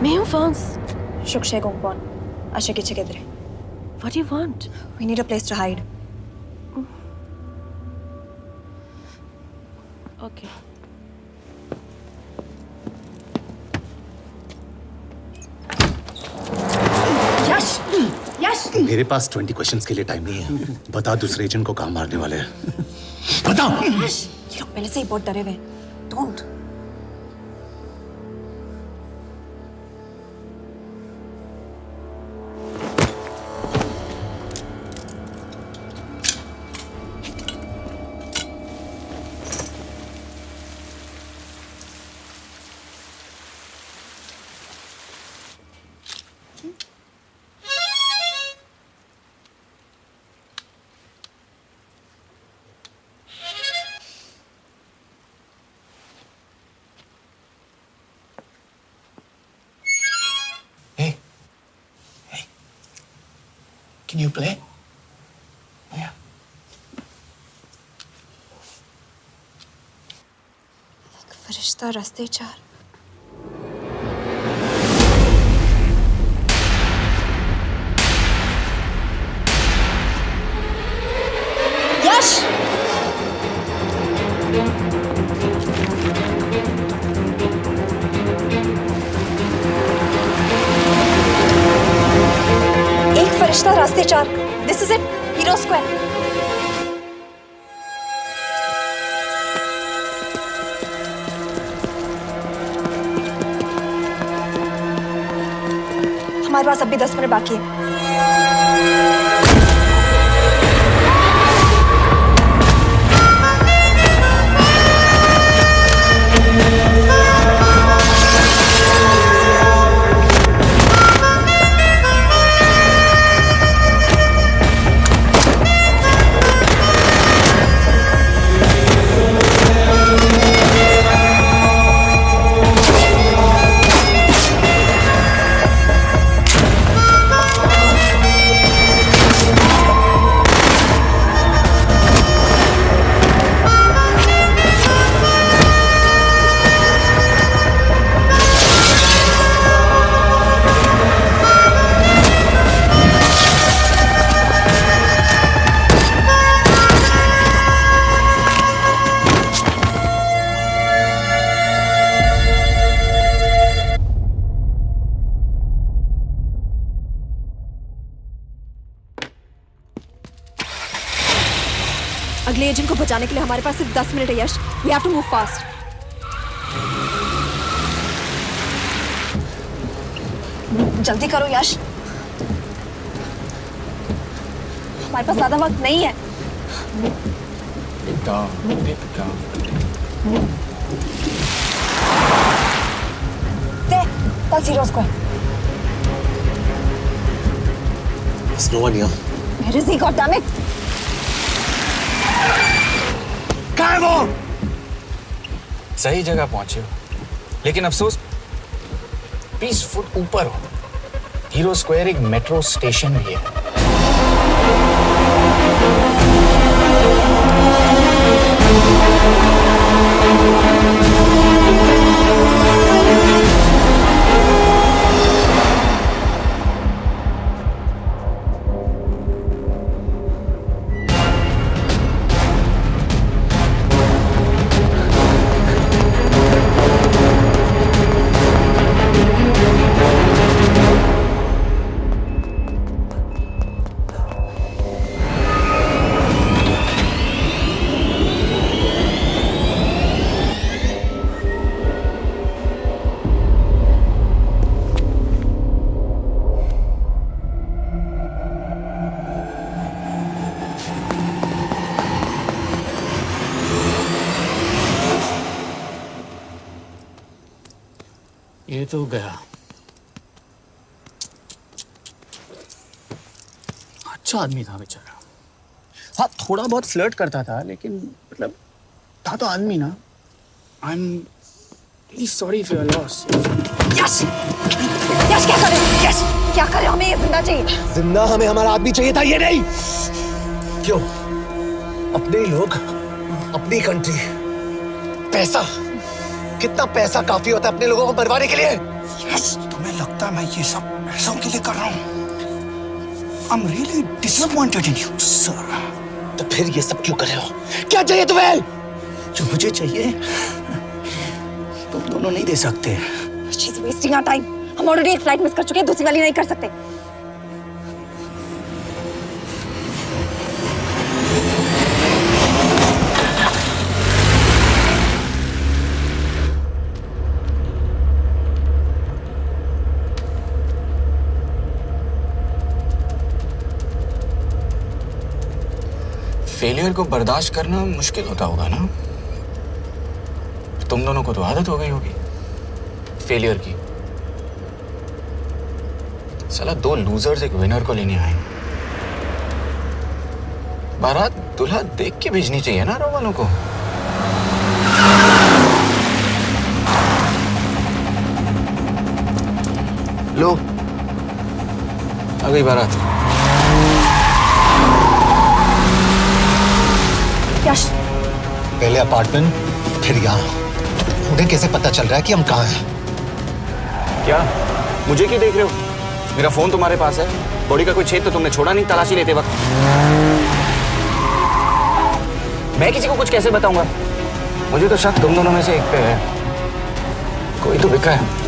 मैं हूँ फ्रांस। शुक्शे गोंगपॉन। आशा की चिकेदरे। What do you want? We need a place to hide. Okay. यश! यश! मेरे पास 20 क्वेश्चंस के लिए टाइम नहीं है। बता दूसरे एजेंट को कहां मारने वाले हैं। बता। यश! ये लोग पहले से ही बहुत डरे हुए हैं। Don't. Can you play? Yeah. फरिश्ता रास्ते चार। यश! एक फरिश्ता रास्ते चार। This is it, hero square. हमारे पास अभी 10 मिनट बाकी है। अगले एजेंट को बचाने के लिए हमारे पास सिर्फ 10 मिनट है Yash. We have to move fast. जल्दी करो यश, हमारे पास ज्यादा वक्त नहीं है। That's Zero Square. There's no one here. Where is he? God damn it! कहाँ है वो? सही जगह पहुंचे हो, लेकिन अफसोस 20 फुट ऊपर हो। हीरो स्क्वायर एक मेट्रो स्टेशन भी है। ये तो गया। अच्छा आदमी था बेचारा। हाँ, थोड़ा बहुत फ्लर्ट करता था, लेकिन मतलब था तो आदमी ना। I am really sorry for your loss. Yash! Yash क्या कर रहे हो? यश क्या कर रहे हो? हमें ये जिंदा चाहिए। जिंदा हमें हमारा आदमी चाहिए था, ये नहीं। क्यों? अपने लोग, अपनी कंट्री, पैसा, कितना पैसा काफी होता है अपने लोगों को मरवाने के लिए? यस, तुम्हें लगता है मैं ये सब पैसों के लिए कर रहा हूँ? I'm really disappointed in you, sir. तो फिर ये सब क्यों कर रहे हो? क्या चाहिए तुम्हें? जो मुझे चाहिए तुम दोनों नहीं दे सकते। She's wasting our time. हम ऑलरेडी एक फ्लाइट मिस कर चुके हैं, दूसरी वाली नहीं कर सकते। फेलियर को बर्दाश्त करना मुश्किल होता होगा ना? तुम दोनों को तो आदत हो गई होगी फेलियर की। साला 2 लूजर्स एक विनर को लेने आए। बारात दूल्हा देख के भेजनी चाहिए ना रो वालों को। लो, आ गई बारात। यश, पहले अपार्टमेंट, फिर यहाँ। उन्हें कैसे पता चल रहा है कि हम कहाँ हैं? क्या मुझे क्यों देख रहे हो? मेरा फोन तुम्हारे पास है। बॉडी का कोई छेद तो तुमने छोड़ा नहीं तलाशी लेते वक्त। मैं किसी को कुछ कैसे बताऊंगा? मुझे तो शक तुम दोनों में से एक पे है। कोई तो बिका है।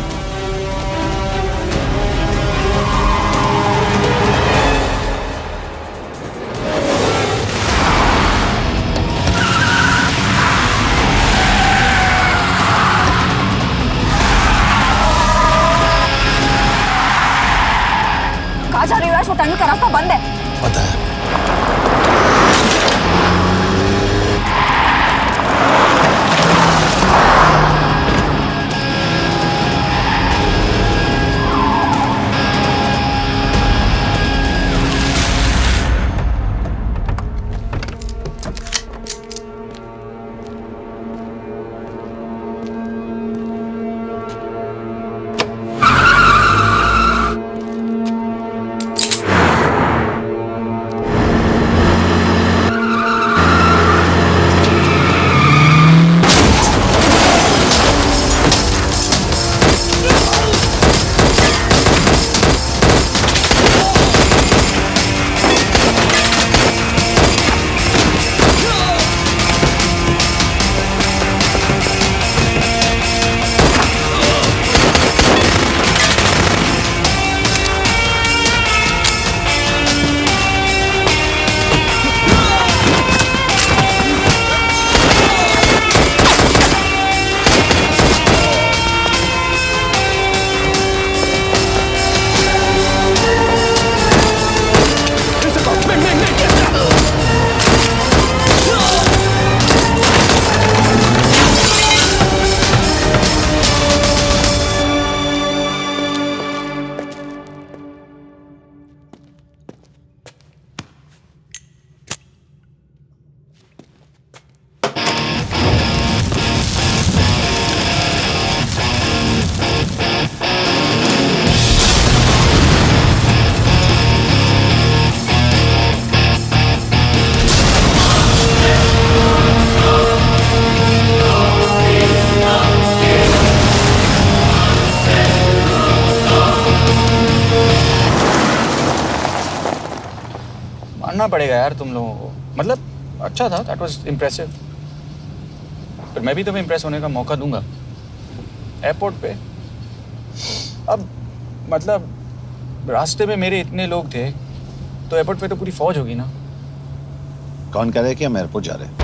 कहाँ जा रही हो यश? वो टनल का रास्ता बंद है। पता है। मानना पड़ेगा यार तुम लोगों को। मतलब अच्छा था, दैट वाज इम्प्रेसिव। पर मैं भी तुम्हें इम्प्रेस होने का मौका दूंगा एयरपोर्ट पे। अब मतलब रास्ते में मेरे इतने लोग थे तो एयरपोर्ट पे तो पूरी फौज होगी ना। कौन कह रहा है कि हम एयरपोर्ट जा रहे हैं?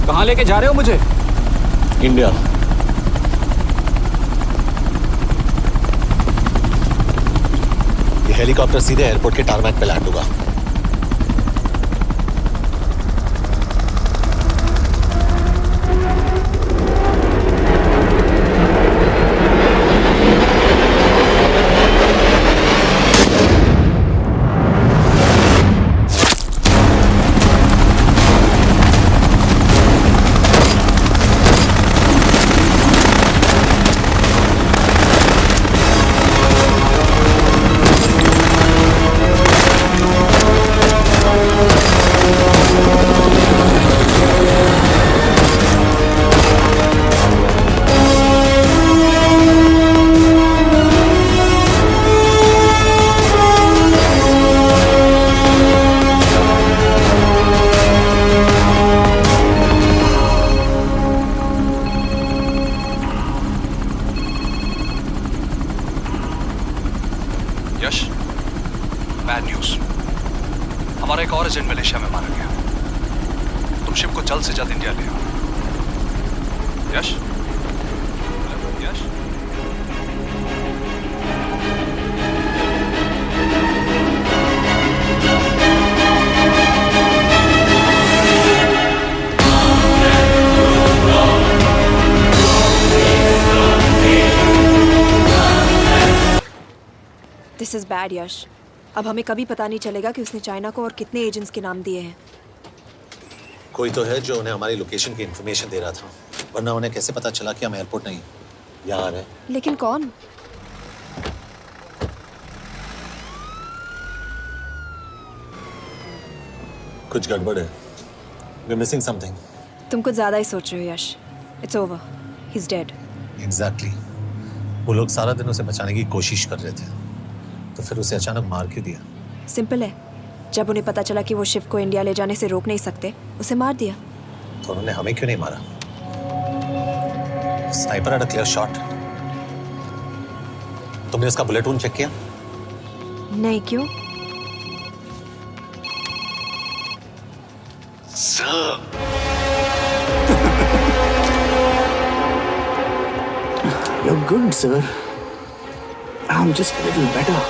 कहाँ लेके जा रहे हो मुझे? इंडिया। ये हेलीकॉप्टर सीधे एयरपोर्ट के टारमैक पे लैंड होगा। गया। तुम शिप को जल्द से जल्द इंडिया ले आओ। यश? यश? दिस इज बैड यश। अब हमें कभी पता नहीं चलेगा कि उसने चाइना को और कितने एजेंट्स के नाम दिए हैं। कोई तो है जो उन्हें हमारी लोकेशन की इन्फॉर्मेशन दे रहा था, वरना उन्हें कैसे पता चला कि हम एयरपोर्ट नहीं यहाँ है। लेकिन कौन? कुछ गड़बड़ है। We're missing something. तुम कुछ ज्यादा ही सोच रहे हो Yash. It's over, he is dead. Exactly. वो लोग सारा दिन उसे बचाने की कोशिश कर रहे थे, तो फिर उसे अचानक मार क्यों दिया? सिंपल है, जब उन्हें पता चला कि वो शिव को इंडिया ले जाने से रोक नहीं सकते, उसे मार दिया। तो उन्होंने हमें क्यों नहीं मारा? Sniper had a clear shot. तुमने उसका बुलेट वूंड चेक किया? नहीं, क्यों? You're good, sir. I'm just a little better.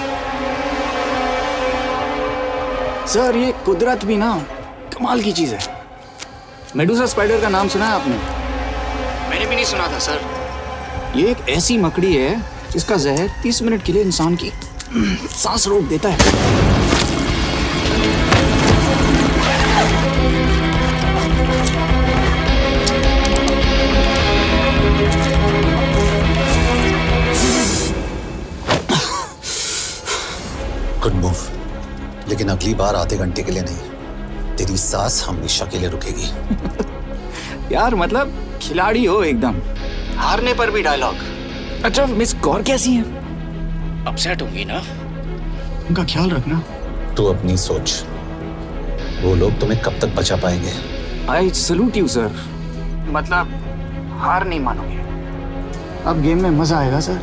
Sir, ये कुदरत भी ना कमाल की चीज है। मेडुसा स्पाइडर का नाम सुना है आपने? मैंने भी नहीं सुना था सर। ये एक ऐसी मकड़ी है जिसका जहर 30 मिनट के लिए इंसान की सांस रोक देता है। गुड मूव, लेकिन अगली बार आधे घंटे के लिए नहीं, तेरी सांस हमेशा के लिए रुकेगी। यार मतलब खिलाड़ी हो एकदम, हारने पर भी डायलॉग। अच्छा, मिस कौर कैसी हैं? अपसेट होंगी ना? उनका ख्याल रखना। तू अपनी सोच, वो लोग तुम्हें कब तक बचा पाएंगे? I salute you sir. मतलब हार नहीं मानोगे। अब गेम में मजा आएगा सर।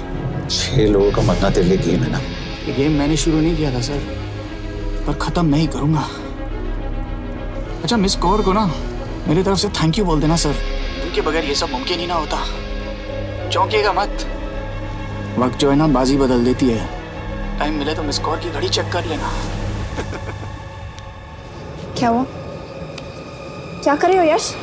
6 लोगों का मरना तेरे लिए गेम है ना? ये गेम मैंने शुरू नहीं किया था सर, पर खत्म मैं ही करूंगा। अच्छा, मिस कौर को ना मेरी तरफ से थैंक यू बोल देना सर। उनके बगैर ये सब मुमकिन ही ना होता। चौंकिएगा मत, वक्त जो है ना बाजी बदल देती है। टाइम मिले तो मिस कौर की घड़ी चेक कर लेना। क्या हुआ? क्या कर रहे हो यश?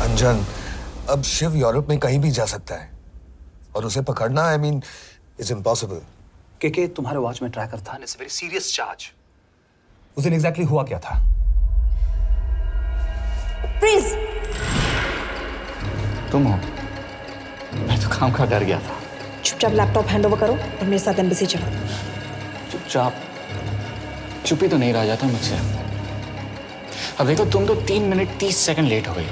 अंजन, अब शिव यूरोप में कहीं भी जा सकता है और उसे पकड़ना, आई मीन, इज इम्पॉसिबल। के तुम्हारे वॉच में ट्रैकर था, इट्स वेरी सीरियस चार्ज। उस दिन एग्जैक्टली हुआ क्या था? प्लीज। तुम हो? मैं तो काम का डर गया था। चुपचाप लैपटॉप हैंड ओवर करो और मेरे साथ एम्बेसी चलो। चुपचाप? चुप ही तो नहीं रहा जाता मुझसे। अब देखो, तुम तो 3 मिनट 30 सेकंड लेट हो गई।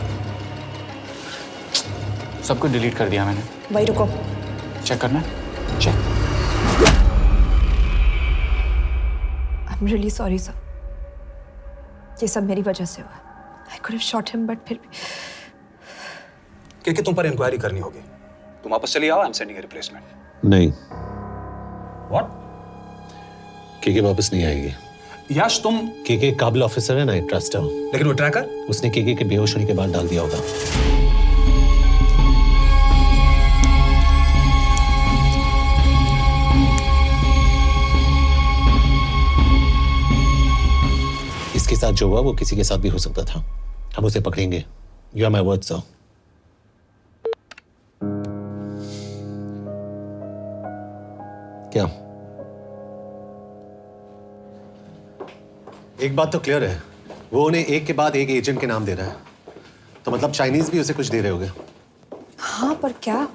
सब कुछ डिलीट कर दिया मैंने। वही रुको, चेक करना। Check. I am really sorry sir, ये सब मेरी वजह से हुआ। I could have shot him, but फिर भी। कि तुम पर इंक्वायरी करनी होगी। तुम वापस चली आओ, I am sending a replacement. नहीं। व्हाट? के वापस नहीं आएगी। यश, तुम के काबिल ऑफिसर है ना, आई ट्रस्ट है। लेकिन वो ट्रैकर? उसने के बेहोश होने के बाद डाल दिया होगा। इसके साथ जो हुआ वो किसी के साथ भी हो सकता था। हम उसे पकड़ेंगे। You are my word sir. क्या? एक बात तो क्लियर है, वो उन्हें एक के बाद एक एजेंट के नाम दे रहा है, तो मतलब चाइनीज भी उसे कुछ दे रहे होंगे। हाँ, पर क्या?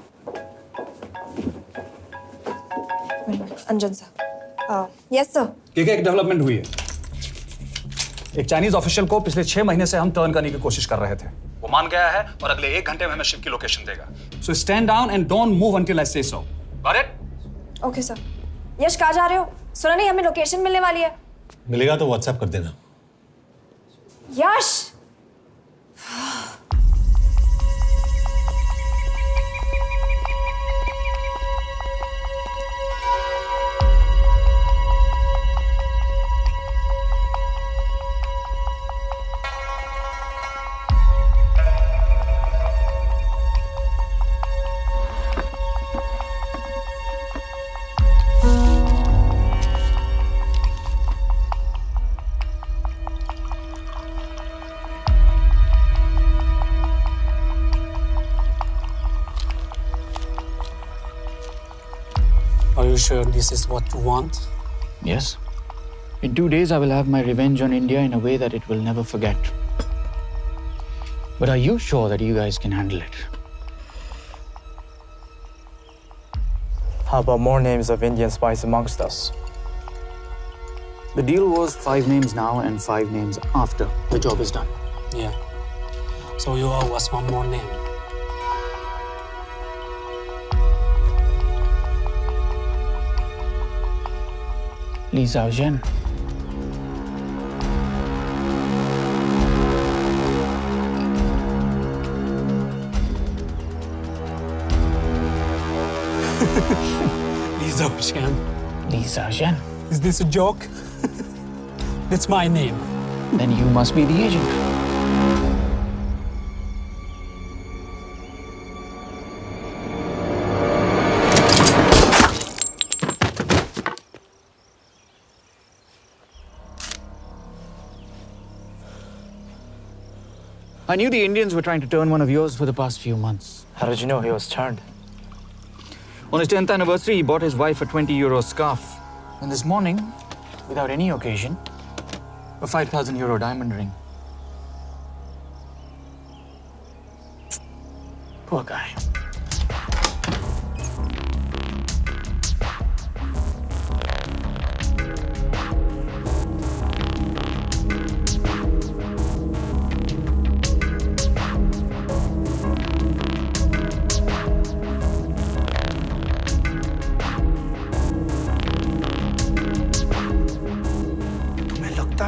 अंजन सर। Yes sir. एक डेवलपमेंट हुई है। एक चाइनीज ऑफिशियल को पिछले 6 महीने से हम टर्न करने की कोशिश कर रहे थे। वो मान गया है और अगले 1 घंटे में हमें शिप की लोकेशन देगा। So stand down and don't move until I say so. Got it? Okay sir. Yash, कहाँ जा रहे हो? सुना नहीं, हमें लोकेशन मिलने वाली है। मिलेगा तो व्हाट्सएप कर देना। यश Are you sure this is what you want? Yes. In 2 days, I will have my revenge on India in a way that it will never forget. But are you sure that you guys can handle it? How about more names of Indian spies amongst us? The deal was 5 names now and 5 names after the job is done. Yeah. So you owe us one more name. Li Xiaozhen. Li Xiaozhen. Li Xiaozhen. Is this a joke? That's my name. Then you must be the agent. I knew the Indians were trying to turn one of yours for the past few months. How did you know he was turned? On his 10th anniversary, he bought his wife a 20-euro scarf. And this morning, without any occasion, a 5,000-euro diamond ring. Poor guy.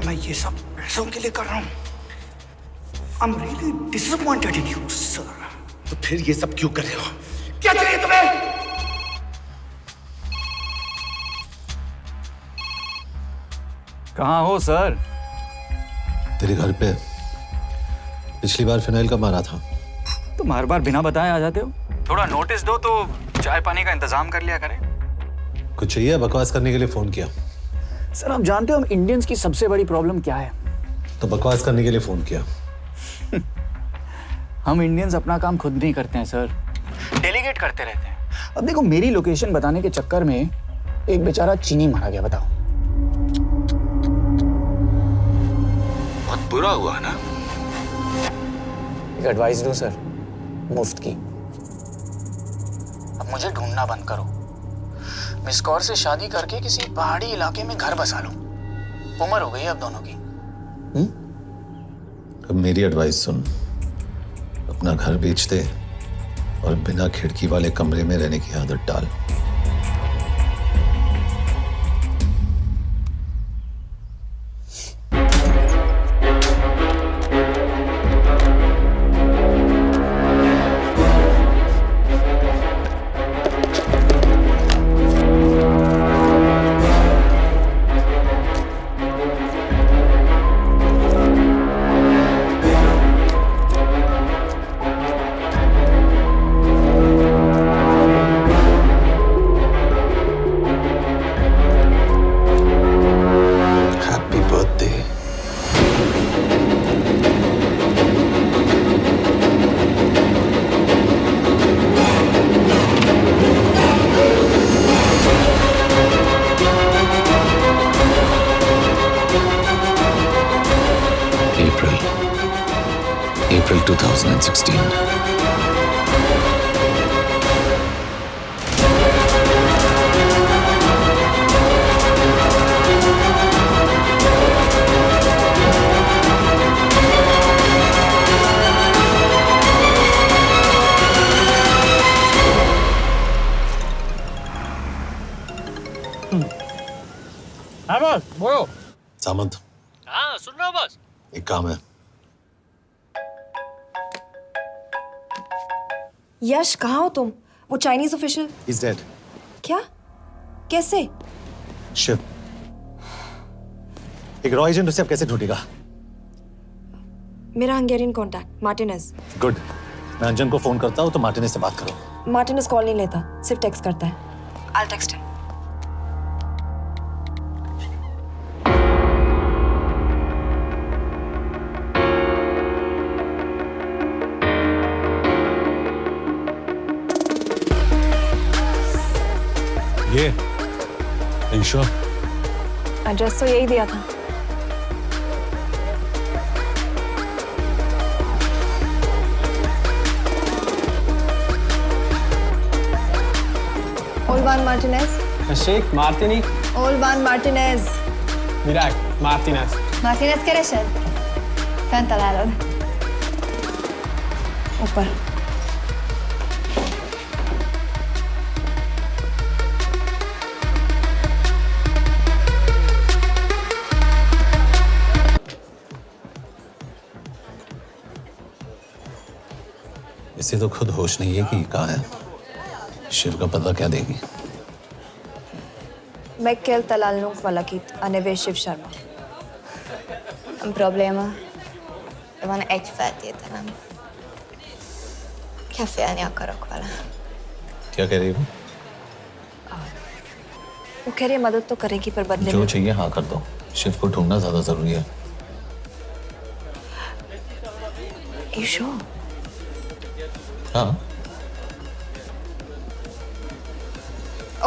मैं ये सब पैसों के लिए कर रहा हूँ। I'm really disappointed in you, sir. तो फिर ये सब क्यों कर रहे हो? क्या चाहिए तुम्हें? कहाँ हो सर? तेरे घर पे पिछली बार फिनाइल कब मारा था? तुम हर बार बिना बताए आ जाते हो। थोड़ा नोटिस दो तो चाय पानी का इंतजाम कर लिया करें। कुछ चाहिए? बकवास करने के लिए फोन किया। सर आप जानते हो हम इंडियंस की सबसे बड़ी प्रॉब्लम क्या है? तो बकवास करने के लिए फोन किया। हम इंडियंस अपना काम खुद नहीं करते हैं सर, डेलीगेट करते रहते हैं। अब देखो मेरी लोकेशन बताने के चक्कर में एक बेचारा चीनी मारा गया, बताओ। बहुत बुरा हुआ ना? एक एडवाइस दो सर, मुफ्त की। अब मुझे ढूंढना बंद करो। मिस कौर से शादी करके किसी पहाड़ी इलाके में घर बसा लो। उम्र हो गई है अब दोनों की। अब मेरी एडवाइस सुन, अपना घर बेच दे और बिना खिड़की वाले कमरे में रहने की आदत डाल। April 2016. हाँ बॉस, बोलो। सामंत, हाँ सुन रहा हूँ बॉस। एक काम है। यश कहाँ हो तुम? वो चाइनीज ऑफिशियल He's dead. क्या? कैसे? शिव, एक रॉ एजेंट उसे अब कैसे ढूंढेगा? मेरा हंगेरियन कॉन्टैक्ट मार्टिनेज। गुड, मैं अंजन को फोन करता हूँ तो मार्टिनेज से बात करो। मार्टिनेज कॉल नहीं लेता, सिर्फ टेक्स्ट करता है। I'll text him. ये इंश्योर एड्रेस तो यही दिया था। Olvan Martinez. Sheikh Martini. Olvan Martinez. Virág Martinez. Martinez keresed? Fent találod. ऊपर। इसे तो खुद होश नहीं है कि कहाँ है। शिव का पता क्या देगी? Mekkel találnunk valakit, a neve Shiv Sharma. Nem probléma. De van egy feltételem. Kefélni akarok vele. क्या कह रही हो? वो कह रही है मदद तो करेगी पर बदले जो में। चाहिए हाँ कर दो। शिव को ढूंढना ज्यादा जरूरी है। You sure? हाँ।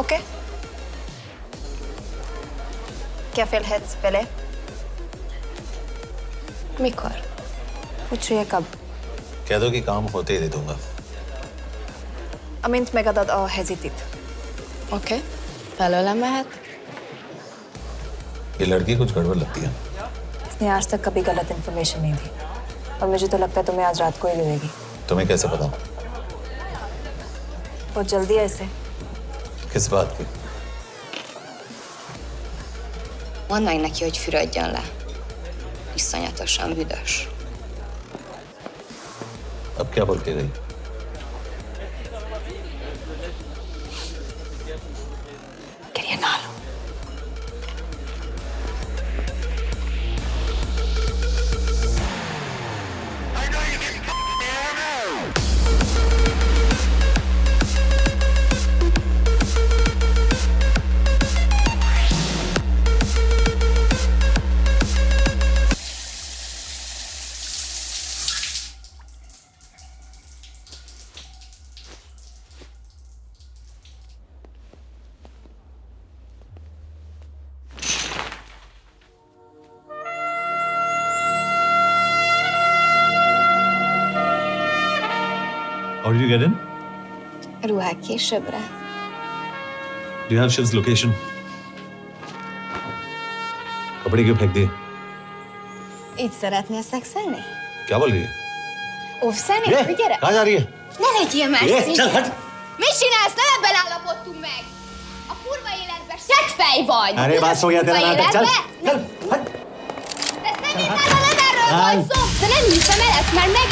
Okay. Kefélhetsz vele? Mikor? पूछ रही है कब? कह दो कि काम होते ही दे दूंगा। Amint megadod a hezitit. Oké. Felőlem mehet? ये लड़की कुछ गड़बड़ लगती है। इसने आज तक कभी गलत इन्फॉर्मेशन नहीं दी और मुझे तो लगता है तुम्हें आज रात को ही मिलेगी। तुम्हें कैसे पता? बहुत जल्दी है इसे। किस बात की? Mondd meg neki, hogy fürödjön le. Iszonyatosan büdös. अब क्या बोल के गई? करिए ना लो। How did you get in? Ruhák későbbre. Do you have Shiv's location? कपड़े क्यों फेंक दिए? Így szeretnél szexelni? क्या बोल रही है? Óvszeni? ये, Gyere! कहाँ जा रही है? Ne legyél már ये, színes! चल हट! Mit csinálsz? Nem ebben állapodtunk meg! A kurva életben seggfej vagy! अरे बात हो गया तेरा नाटक, चल! चल! हट! De szerintem nem erről volt szó! De nem hiszem el ezt, mert meg...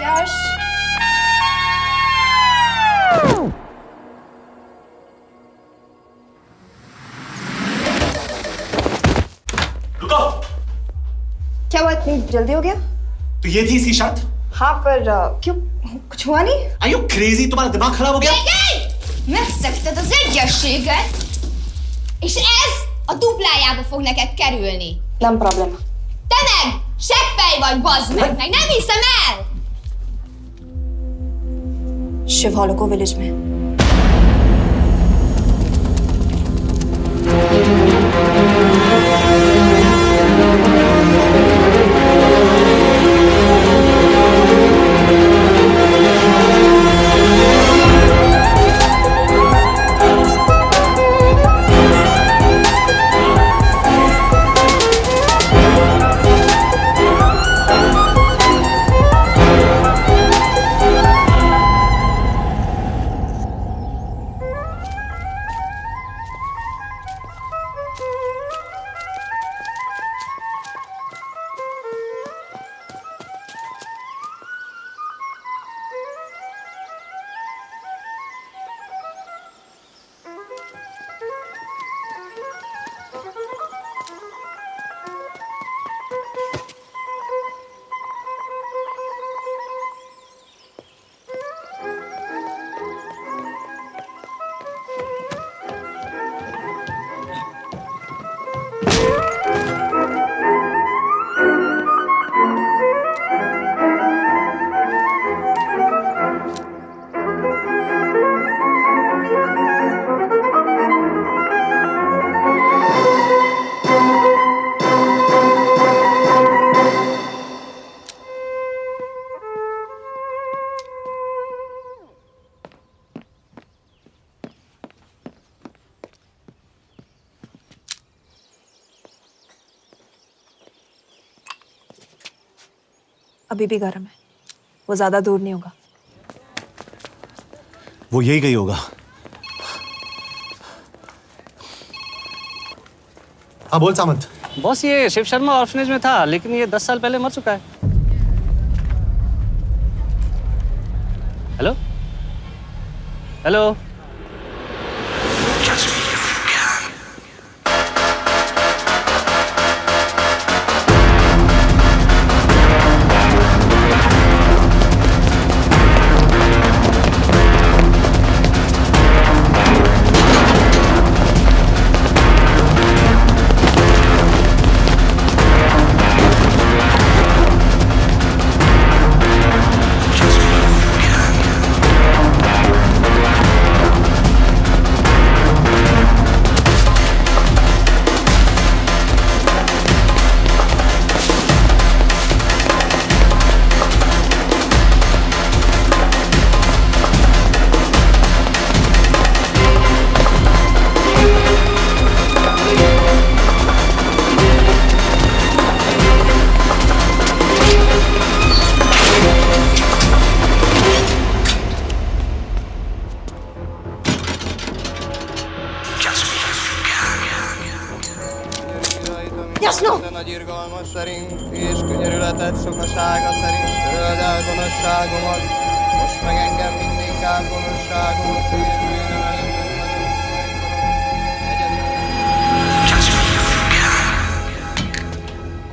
यश रुको! क्या हुआ इतनी जल्दी हो गया? तो ये थी इसकी शर्त? हाँ पर क्यों कुछ हुआ नहीं? Are you crazy? तुम्हारा दिमाग खराब हो गया? Megszegted az egyességet, és ez a duplájába fog neked kerülni. Nem probléma. Te meg! Seggfej vagy, bazd meg! Nem hiszem el! शिव हॉलोको विलेज में। अभी भी गर्म है, वो ज्यादा दूर नहीं होगा। वो यही गई होगा। हाँ बोल सामंत। बॉस ये शिव शर्मा ऑर्फनेज में था, लेकिन ये 10 साल पहले मर चुका है। Hello hello. Jasno! A irgalmas szerint és könyörületet sokasága szerint töröld el gonoszságomat, most meg engem mindinkább gonoszságomat félbűnöm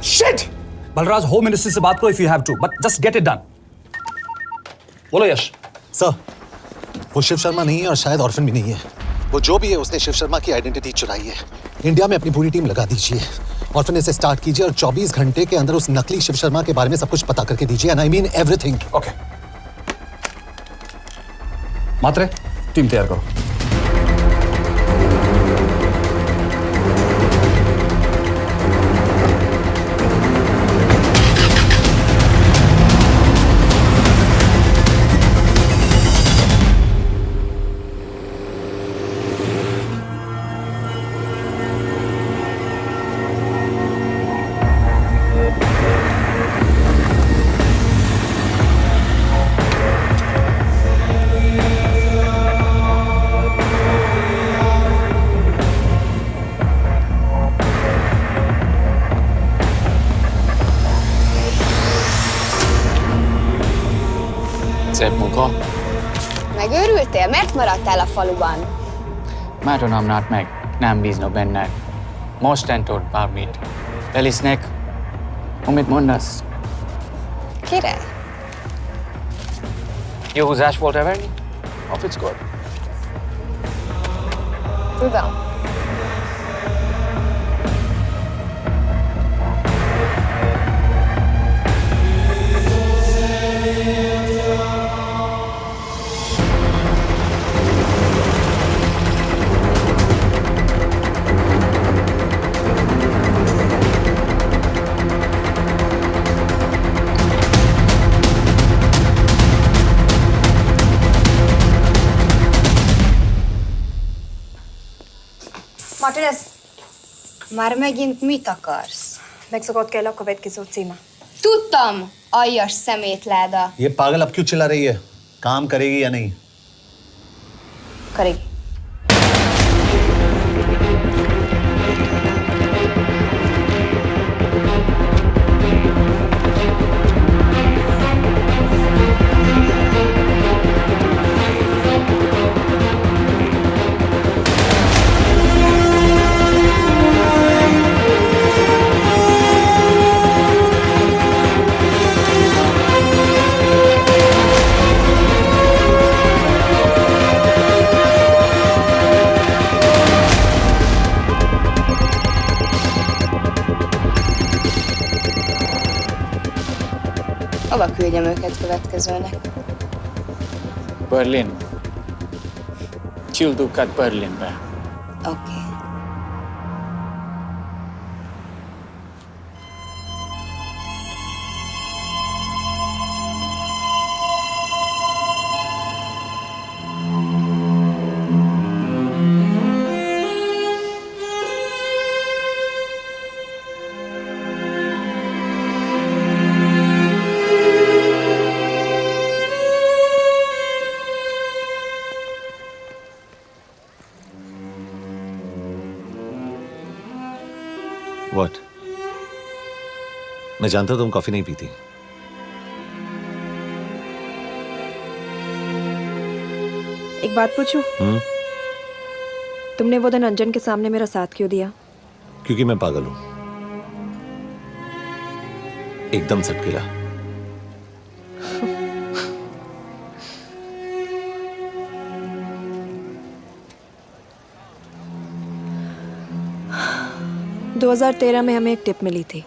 Shit! Balraj, Home Minister से बात करो if you have to, but just get it done. बोलो यश। Sir, वो शिव शर्मा नहीं है और शायद orphan भी नहीं है। वो जो भी है उसने शिव शर्मा की आइडेंटिटी चुराई है। इंडिया में अपनी पूरी टीम लगा दीजिए, ऑर्फन से स्टार्ट कीजिए और 24 घंटे के अंदर उस नकली शिव शर्मा के बारे में सब कुछ पता करके दीजिए। And I mean everything. Okay. Matre, team तैयार करो। Szép munka. Megőrültél? Miért maradtál a faluban? Mert nem nárt meg, nem bíznak benned. Mostantól bármit. Elisnek, amit mondasz. Kire? Jó húzás volt elverni? A fickót. Tudom. Martinez, Már megint mit akarsz? megszokott kell a következő címe. Tudtam, aljas szemétláda. ये पागल अब क्यों चिल्ला रही है? काम करेगी या नहीं? करेगी। Hova küldjem őket következőnek? Berlin. Küldőket Berlinbe. Oké. मैं जानता हूं तुम कॉफी नहीं पीती। एक बात पूछूं? तुमने वो दिन अंजन के सामने मेरा साथ क्यों दिया? क्योंकि मैं पागल हूं, एकदम सटकेला। – 2013 में हमें एक टिप मिली थी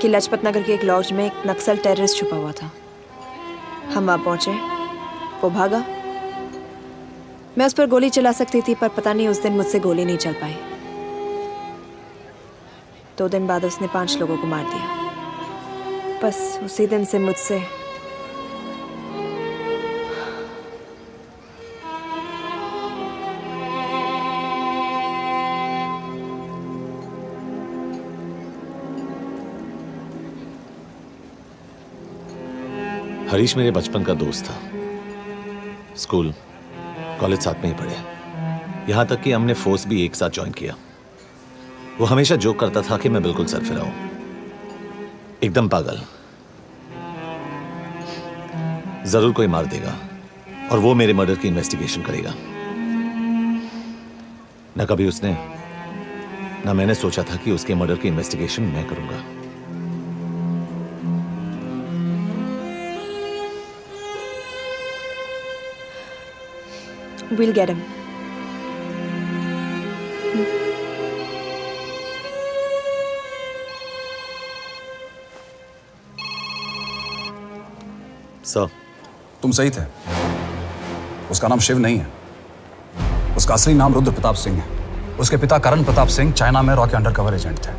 कि लाजपत नगर के एक लॉज में एक नक्सल टेररिस्ट छुपा हुआ था। हम वहां पहुंचे, वो भागा। मैं उस पर गोली चला सकती थी, पर पता नहीं उस दिन मुझसे गोली नहीं चल पाई। 2 दिन बाद उसने 5 लोगों को मार दिया। बस उसी दिन से मुझसे हरीश मेरे बचपन का दोस्त था। स्कूल कॉलेज साथ में ही पढ़े, यहां तक कि हमने फोर्स भी एक साथ ज्वाइन किया। वो हमेशा जोक करता था कि मैं बिल्कुल सरफिरा हूं, एकदम पागल। जरूर कोई मार देगा और वो मेरे मर्डर की इन्वेस्टिगेशन करेगा। न कभी उसने न मैंने सोचा था कि उसके मर्डर की इन्वेस्टिगेशन मैं करूंगा। We'll get him. सर, तुम सही थे। उसका नाम शिव नहीं है, उसका असली नाम रुद्र प्रताप सिंह है। उसके पिता करण प्रताप सिंह चाइना में रॉ के अंडरकवर एजेंट थे।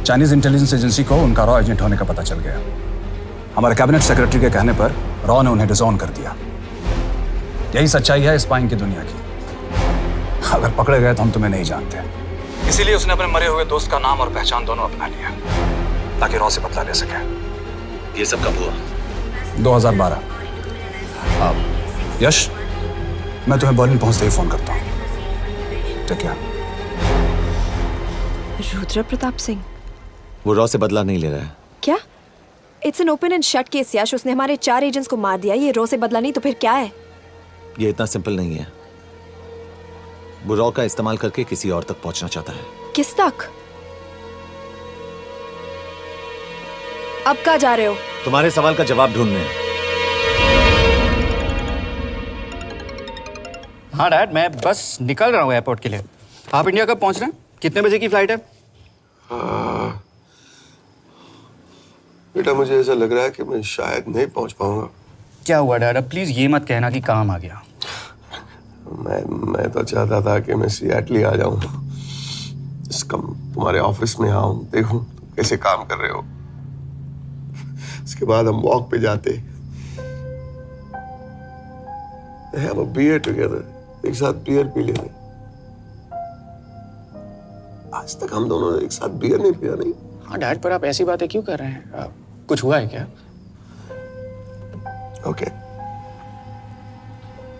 चाइनीज इंटेलिजेंस एजेंसी को उनका रॉ एजेंट होने का पता चल गया। हमारे कैबिनेट सेक्रेटरी के कहने पर रॉ ने उन्हें डिसऑन कर दिया। यही सच्चाई है स्पाइंग की दुनिया की। अगर पकड़े गए तो हम तुम्हें नहीं जानते, इसीलिए उसने अपने मरे हुए दोस्त का नाम और पहचान दोनों अपना लिया ताकि रॉ से बदला ले सके। ये सब कब हुआ? 2012। अब यश, मैं तुम्हें बर्लिन पहुंचते ही फोन करता हूँ। ठीक है? रुद्र प्रताप सिंह वो रॉ से बदला नहीं ले रहा है। क्या? It's an open and shut case Yash. उसने हमारे 4 एजेंट्स को मार दिया। ये रॉ से बदला नहीं तो फिर क्या है? ये इतना सिंपल नहीं है। वो रॉ का इस्तेमाल करके किसी और तक पहुंचना चाहता है। किस तक? अब कहाँ जा रहे हो? तुम्हारे सवाल का जवाब ढूंढने। हाँ डैड, मैं बस निकल रहा हूँ एयरपोर्ट के लिए। आप इंडिया कब पहुंच रहे हैं? कितने बजे की फ्लाइट है? बेटा, मुझे ऐसा लग रहा है कि मैं शायद नहीं पहुंच पाऊंगा। क्या हुआ डैड? अब प्लीज ये मत कहना कि काम आ गया। मैं तो चाहता था कि मैं सिएटल आ जाऊं, तुम्हारे ऑफिस में आऊं, देखूं कैसे काम कर रहे हो। इसके बाद हम वॉक पे जाते, have a beer together, एक साथ बियर पी लेते। आज तक हम दोनों एक साथ बियर नहीं पिया। नहीं। हाँ डैड, पर आप ऐसी बातें क्यों कर रहे हैं? कुछ हुआ है क्या? ओके,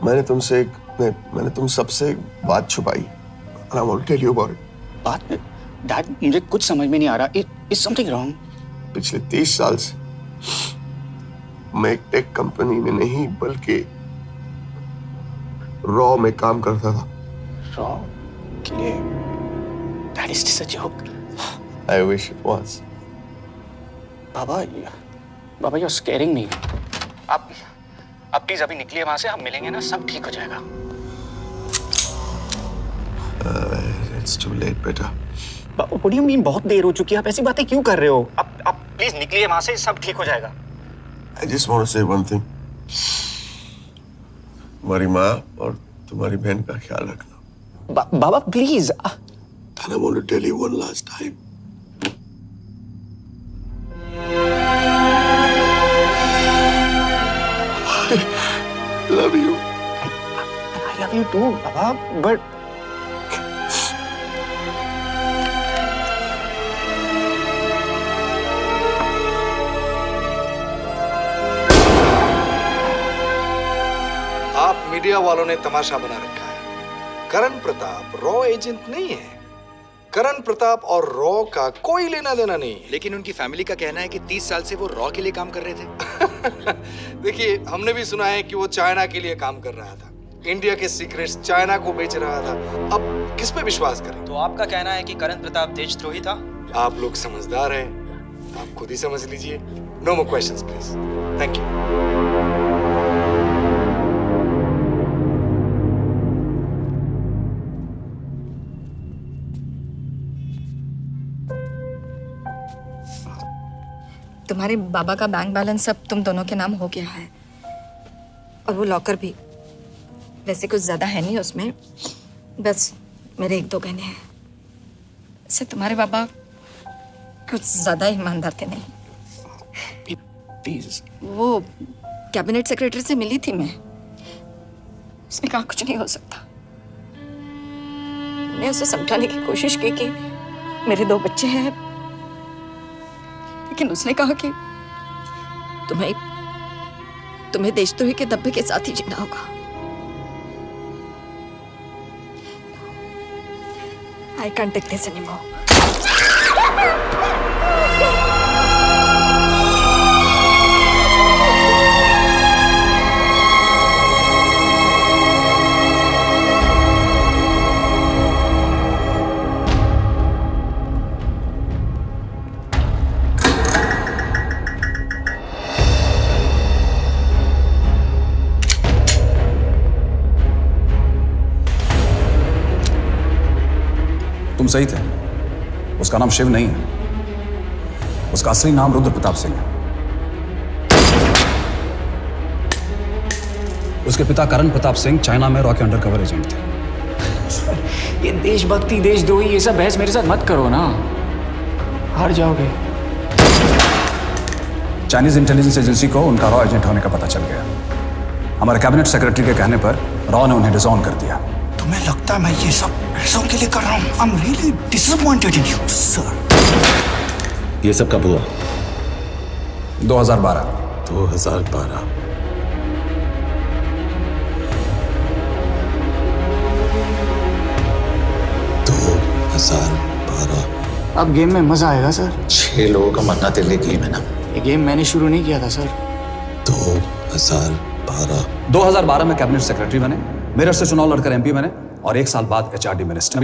मैंने तुम सबसे एक बात छुपाई। And I want to tell you about it. बात में डैड, मुझे कुछ समझ में नहीं आ रहा। Is something wrong? पिछले 30 साल से मैं एक टेक कंपनी में नहीं बल्कि रॉ में काम करता था। रॉ के लिए? That is just a joke. I wish it was. Baba, you're scaring me. आप प्लीज अभी निकलिए वहां से, हम मिलेंगे ना, सब ठीक हो जाएगा। It's too late, बेटा। What do you mean बहुत देर हो चुकी है? आप ऐसी बातें क्यों कर रहे हो? आप प्लीज निकलिए वहां से, सब ठीक हो जाएगा। I just want to say one thing. तुम्हारी माँ और तुम्हारी बहन का ख्याल रखना। बाबा please. And I want to tell you one last time. I love you. I love you too, Baba, but आप मीडिया वालों ने तमाशा बना रखा है। करण प्रताप रॉ एजेंट नहीं है। करण प्रताप और रॉ का कोई लेना देना नहीं है। लेकिन उनकी फैमिली का कहना है कि 30 साल से वो रॉ के लिए काम कर रहे थे। देखिए, हमने भी सुना है कि वो चाइना के लिए काम कर रहा था, इंडिया के सीक्रेट्स चाइना को बेच रहा था। अब किस पे विश्वास करें? तो आपका कहना है कि करण प्रताप देशद्रोही था? आप लोग समझदार हैं, आप खुद ही समझ लीजिए। No more questions please. Thank you. तुम्हारे बाबा का बैंक बैलेंस सब तुम दोनों के नाम हो गया है, और वो लॉकर भी। वैसे कुछ ज्यादा है नहीं उसमें, बस मेरे 1-2 गहने हैं। इससे तुम्हारे बाबा कुछ ज्यादा ईमानदार थे नहीं। प्लीज। वो कैबिनेट सेक्रेटरी से मिली थी मैं, उसने कहा कुछ नहीं हो सकता। मैंने उसे समझाने की कोशिश की कि मेरे 2 बच्चे हैं, लेकिन उसने कहा कि तुम्हें देशद्रोही के दब्बे के साथ ही जीना होगा। I can't take this anymore. तुम सही थे, उसका नाम शिव नहीं है, उसका असली नाम रुद्र प्रताप सिंह है। उसके पिता करण प्रताप सिंह चाइना में रॉ के अंडरकवर एजेंट थे। ये देशभक्ति देशद्रोही ये सब बहस मेरे साथ मत करो ना, हार जाओगे। चाइनीज इंटेलिजेंस एजेंसी को उनका रॉ एजेंट होने का पता चल गया। हमारे कैबिनेट सेक्रेटरी के कहने पर रॉ ने उन्हें डिसऑन कर दिया। तुम्हें लगता है मैं ये सब पैसों के लिए कर रहा हूँ? I'm really disappointed in you, sir. ये सब कब हुआ? 2012। 2012। अब गेम में मजा आएगा सर। 6 लोगों का मरना तेरे लिए गेम है ना? ये गेम मैंने शुरू नहीं किया था सर। 2012। 2012 में कैबिनेट सेक्रेटरी बने, मेरठ से चुनाव लड़कर एमपी बने, और 1 साल बाद एचआरडी मिनिस्टर।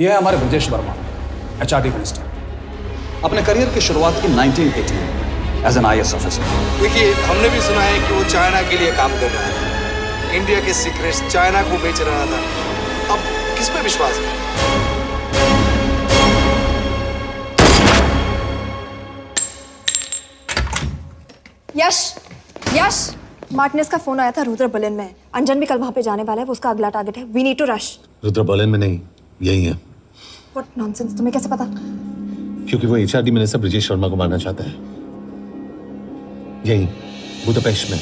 यह है हमारे ब्रजेश वर्मा, एचआरडी मिनिस्टर। अपने करियर की शुरुआत की 1980 में एज एन IAS ऑफिसर। देखिए, हमने भी सुना है कि वो चाइना के लिए काम कर रहा था, इंडिया के सीक्रेट्स चाइना को बेच रहा था। अब किस पे विश्वास करें? यश, मार्टिनेस का फोन आया था, रुद्र बर्लिन में। अंजन भी कल वहां पे जाने वाला है, वो उसका अगला टारगेट है। We need to rush. Rudra Berlin में नहीं, यही है। व्हाट नॉनसेंस, तुम्हें कैसे पता? क्योंकि वो एचआरडी मिनिस्टर ब्रजेश शर्मा को मारना चाहता है, यही बुदापेस्ट में।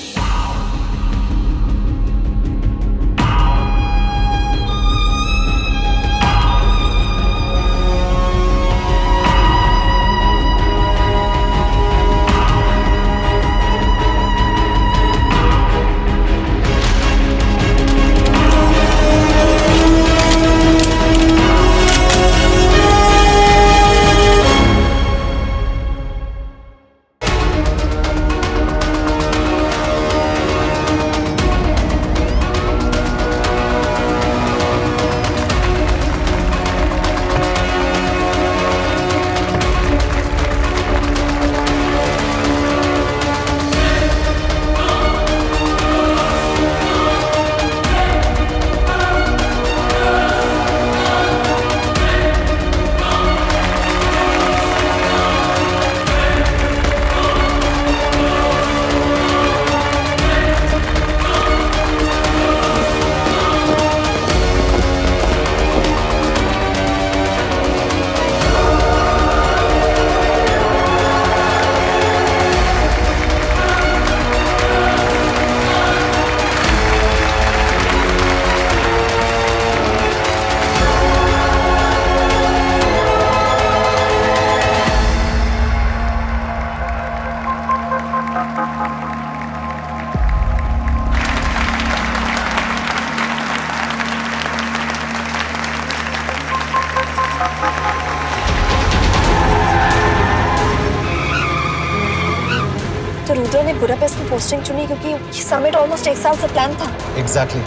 रुद्र ने बुडापेस्ट की पोस्टिंग चुनी क्योंकि ये समिट ऑलमोस्ट 1 साल से प्लान था। एग्जैक्टली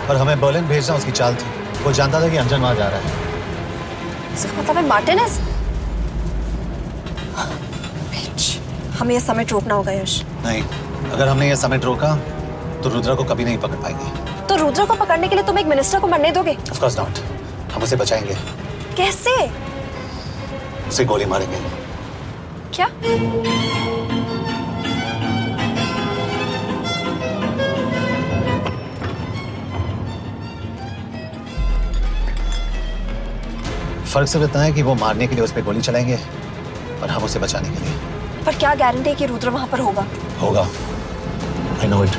और हमें बर्लिन भेजना उसकी चाल थी। वो जानता था कि अंजन वहां जा रहा है। इसका मतलब है मार्टिनेज। हमें ये समिट रोकना होगा यश। नहीं, अगर हमने ये समिट रोका तो रुद्र को कभी नहीं पकड़ पाएंगे। तो रुद्र को पकड़ने के लिए तुम एक मिनिस्टर को मरने दोगे? Of course not. हम उसे बचाएंगे। कैसे? उसे गोली मारेंगे। क्या? फर्क सिर्फ इतना है कि वो मारने के लिए उस पर गोली चलाएंगे और हम उसे बचाने के लिए। पर क्या गारंटी है कि रुद्र वहां पर होगा? होगा। I know it.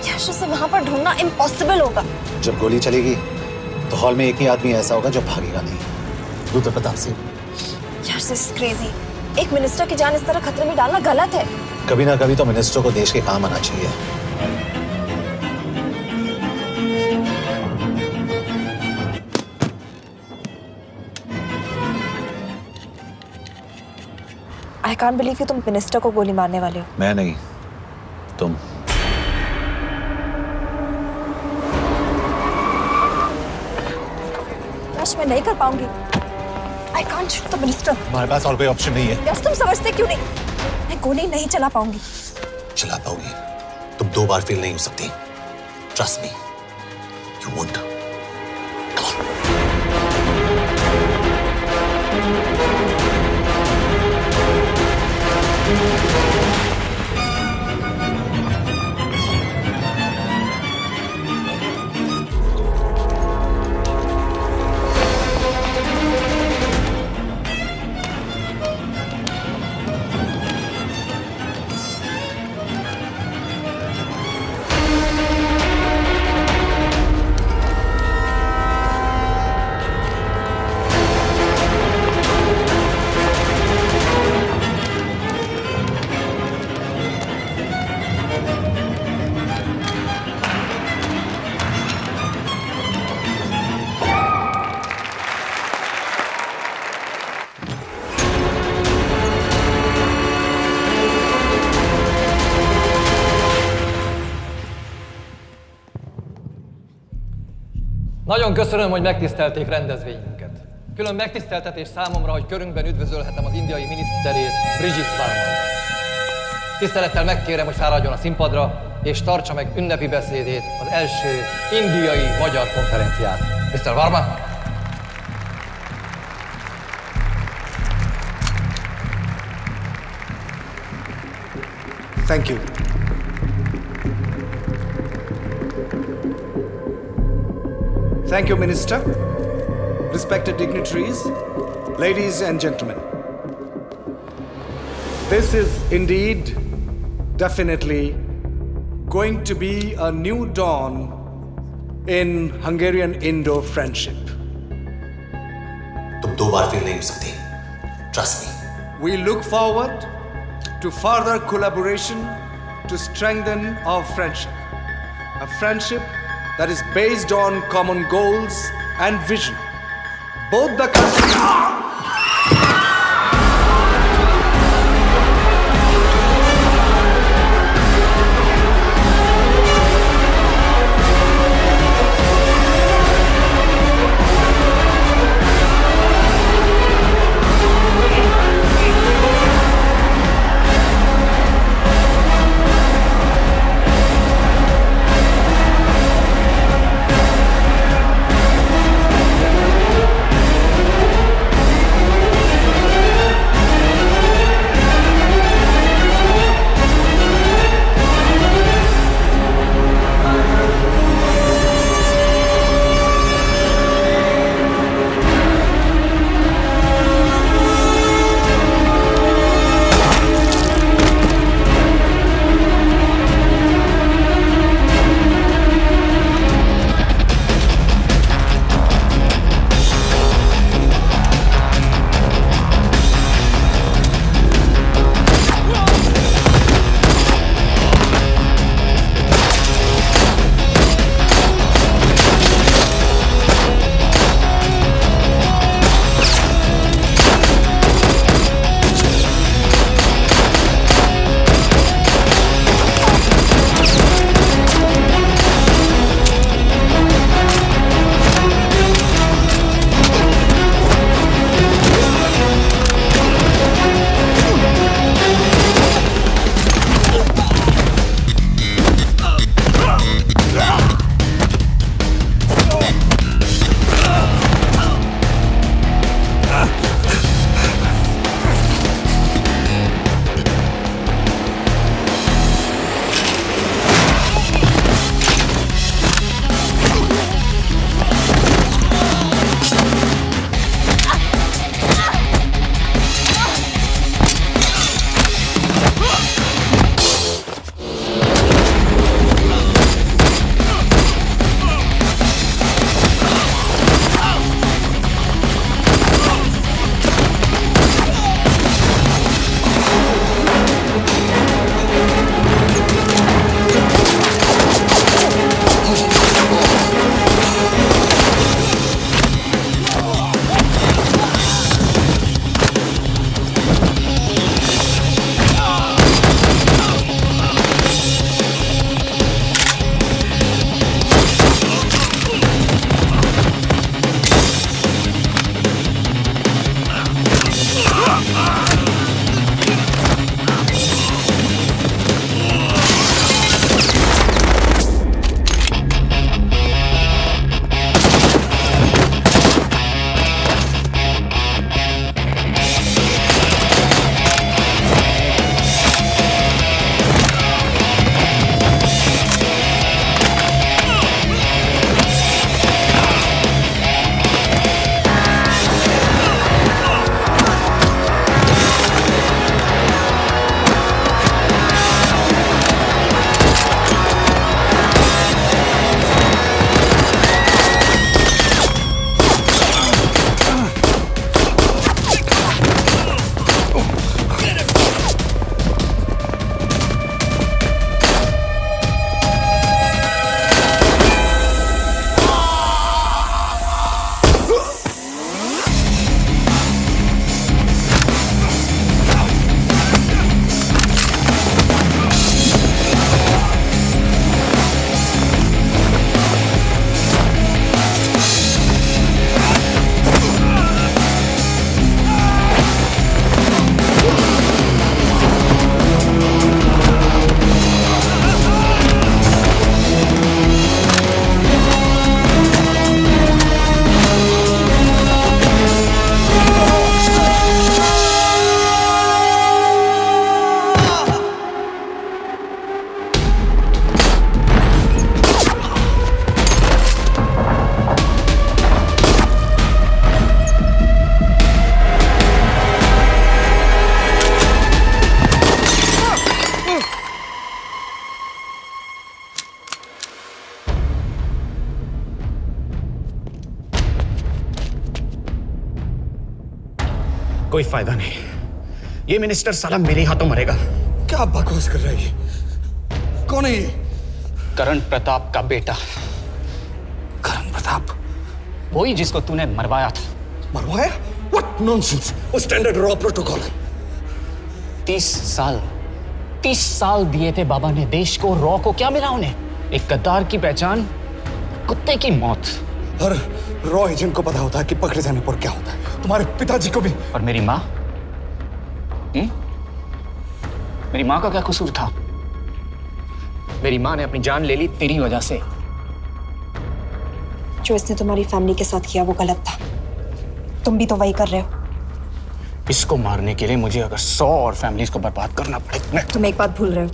यश, उसे वहां पर ढूंढना इम्पॉसिबल होगा। जब गोली चलेगी तो हॉल में एक ही आदमी ऐसा होगा जो भागेगा नहीं। रुद्र प्रताप सिंह। यश, दिस इज क्रेजी। एक मिनिस्टर की जान इस तरह खतरे में डालना गलत है। कभी ना कभी तो मिनिस्टर को देश के काम आना चाहिए। आई कांट बिलीव कि तुम मिनिस्टर को गोली मारने वाले हो। मैं नहीं, तुम। यश, मैं नहीं कर पाऊंगी। I can't shoot the minister. हमारे पास और कोई ऑप्शन नहीं है। यश, तुम समझते क्यों नहीं? मैं गोली नहीं चला पाऊंगी। चला पाओगी। तुम 2 बार फेल नहीं हो सकती। Trust me, you won't. Nagyon köszönöm, hogy megtisztelték rendezvényünket. Külön megtiszteltetés számomra, hogy körünkben üdvözölhetem az indiai miniszterét, Brigitte Varman. Tisztelettel megkérem, hogy fáradjon a színpadra, és tartsa meg ünnepi beszédét az első indiai-magyar konferenciát. Mr. Varman! Thank you. Thank you, Minister. Respected dignitaries, ladies and gentlemen. This is indeed, definitely, going to be a new dawn in Hungarian-Indo friendship. तुम 2 बार fail नहीं हो सकती। Trust me. We look forward to further collaboration to strengthen our friendship. A friendship that is based on common goals and vision. Both the countries... कोई फायदा नहीं। ये minister साला मेरे हाथों मरेगा। क्या बकवास कर रहा है ये? कौन है ये? करण प्रताप का बेटा। करण प्रताप? वही जिसको तूने मरवाया था। मरवाया? What nonsense! वो स्टैंडर्ड रॉ प्रोटोकॉल है। 30 साल दिए थे बाबा ने देश को। रॉ को क्या मिला उन्हें? एक गद्दार की पहचान, कुत्ते की मौत। हर रॉ एजेंट को पता होता है कि पकड़े जाने पर क्या होता है। तुम्हारे पिताजी को भी। और मेरी माँ? मेरी माँ का क्या कसूर था? मेरी माँ ने अपनी जान ले ली तेरी वजह से। जो इसने तुम्हारी फैमिली के साथ किया वो गलत था। तुम भी तो वही कर रहे हो। इसको मारने के लिए मुझे अगर 100 और फैमिलीज को बर्बाद करना पड़े। तुम एक बात भूल रहे हो,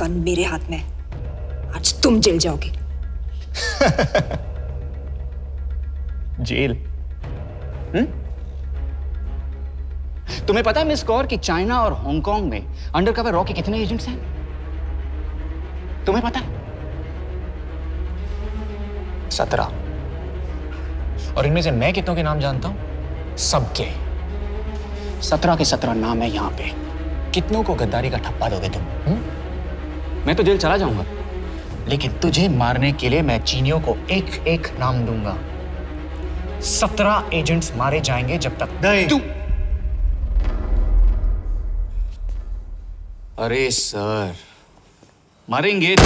गन मेरे हाथ में। आज तुम जेल जाओगे। जेल? तुम्हें पता है मिस कौर कि चाइना और हांगकांग में अंडरकवर रॉ के कितने एजेंट्स हैं? तुम्हें पता है? 17। और इनमें से मैं कितनों के नाम जानता हूं? सबके। 17 के 17 नाम है यहां पे। कितनों को गद्दारी का ठप्पा दोगे तुम? मैं तो जेल चला जाऊंगा, लेकिन तुझे मारने के लिए मैं चीनियों को एक एक नाम दूंगा। 17 एजेंट्स मारे जाएंगे जब तक नहीं। तू। अरे सर, मारेंगे। अब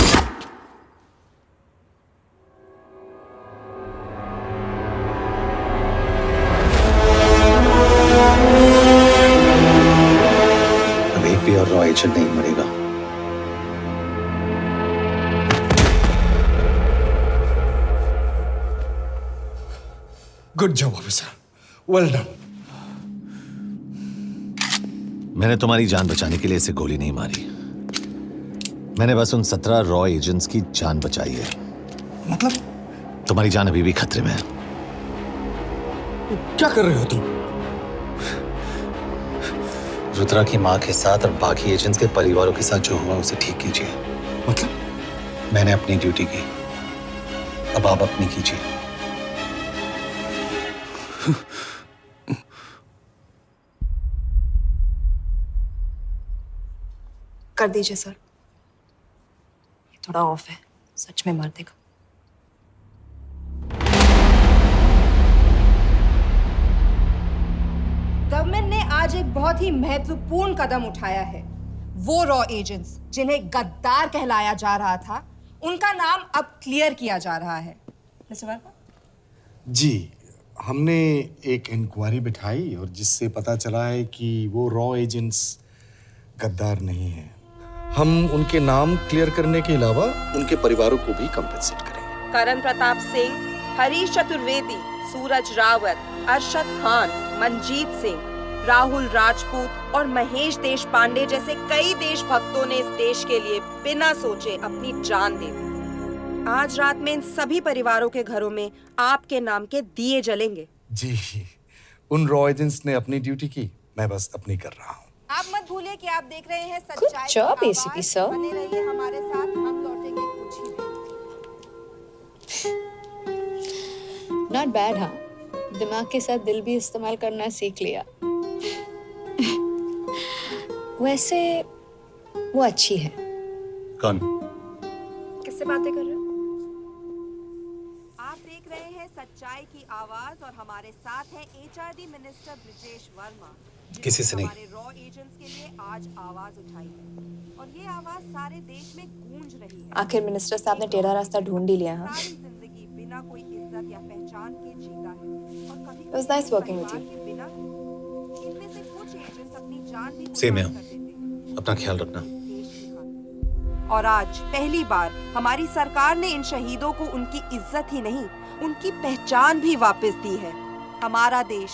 एक भी और रॉ एजेंट नहीं मरेगा। Good job officer, well done. मैंने तुम्हारी जान बचाने के लिए इसे गोली नहीं मारी। मैंने बस उन 17 रॉ एजेंट्स की जान बचाई है। मतलब? तुम्हारी जान अभी भी खतरे में है। क्या कर रहे हो तुम? रुद्रा की मां के साथ और बाकी एजेंट्स के परिवारों के साथ जो हुआ उसे ठीक कीजिए। मतलब? मैंने अपनी ड्यूटी की, अब आप अपनी कीजिए। कर दीजिए सर, ये थोड़ा ऑफ है, सच में मार देगा। गवर्नमेंट ने आज एक बहुत ही महत्वपूर्ण कदम उठाया है। वो रॉ एजेंट्स जिन्हें गद्दार कहलाया जा रहा था, उनका नाम अब क्लियर किया जा रहा है। मिस्टर वर्मा? जी, हमने एक इंक्वायरी बिठाई और जिससे पता चला है कि वो रॉ एजेंट्स गद्दार नहीं हैं। हम उनके नाम क्लियर करने के अलावा उनके परिवारों को भी कंपेंसेट करेंगे। करण प्रताप सिंह, हरीश चतुर्वेदी, सूरज रावत, अरशद खान, मनजीत सिंह, राहुल राजपूत और महेश देशपांडे जैसे कई देशभक्तों ने इस देश के लिए बिना सोचे अपनी जान दे दी। आज रात में इन सभी परिवारों के घरों में आपके नाम के दिए जलेंगे। जी, उन रॉ एजेंट्स ने अपनी ड्यूटी की, मैं बस अपनी कर रहा हूँ। आप मत भूलिए कि आप देख रहे हैं सच्चाई की job, आवाज। ACP sir. बने रहिए हमारे साथ, हम लौटेंगे कुछ ही देर। Not bad. हाँ, दिमाग के साथ दिल भी इस्तेमाल करना सीख लिया। वैसे वो अच्छी है। कौन? किससे बातें कर रहे हो? आप देख रहे हैं सच्चाई की आवाज और हमारे साथ है HRD मिनिस्टर ब्रिजेश वर्मा। किसी से नहीं। हमारे रॉ एजेंट्स के लिए आज आवाज उठाई है और ये आवाज सारे देश में गूंज रही है। आखिर मिनिस्टर साहब ने टेढ़ा रास्ता ढूंढ ही लिया। हाँ, सारी जिंदगी बिना कोई इज्जत या पहचान के जीता है और कभी It was nice working with you. बिना इनमें से कुछ एजेंट्स अपनी जान भी सेम है। अपना ख्याल रखना। और आज पहली बार हमारी सरकार ने इन शहीदों को उनकी इज्जत ही नहीं, उनकी पहचान भी वापस दी है। हमारा देश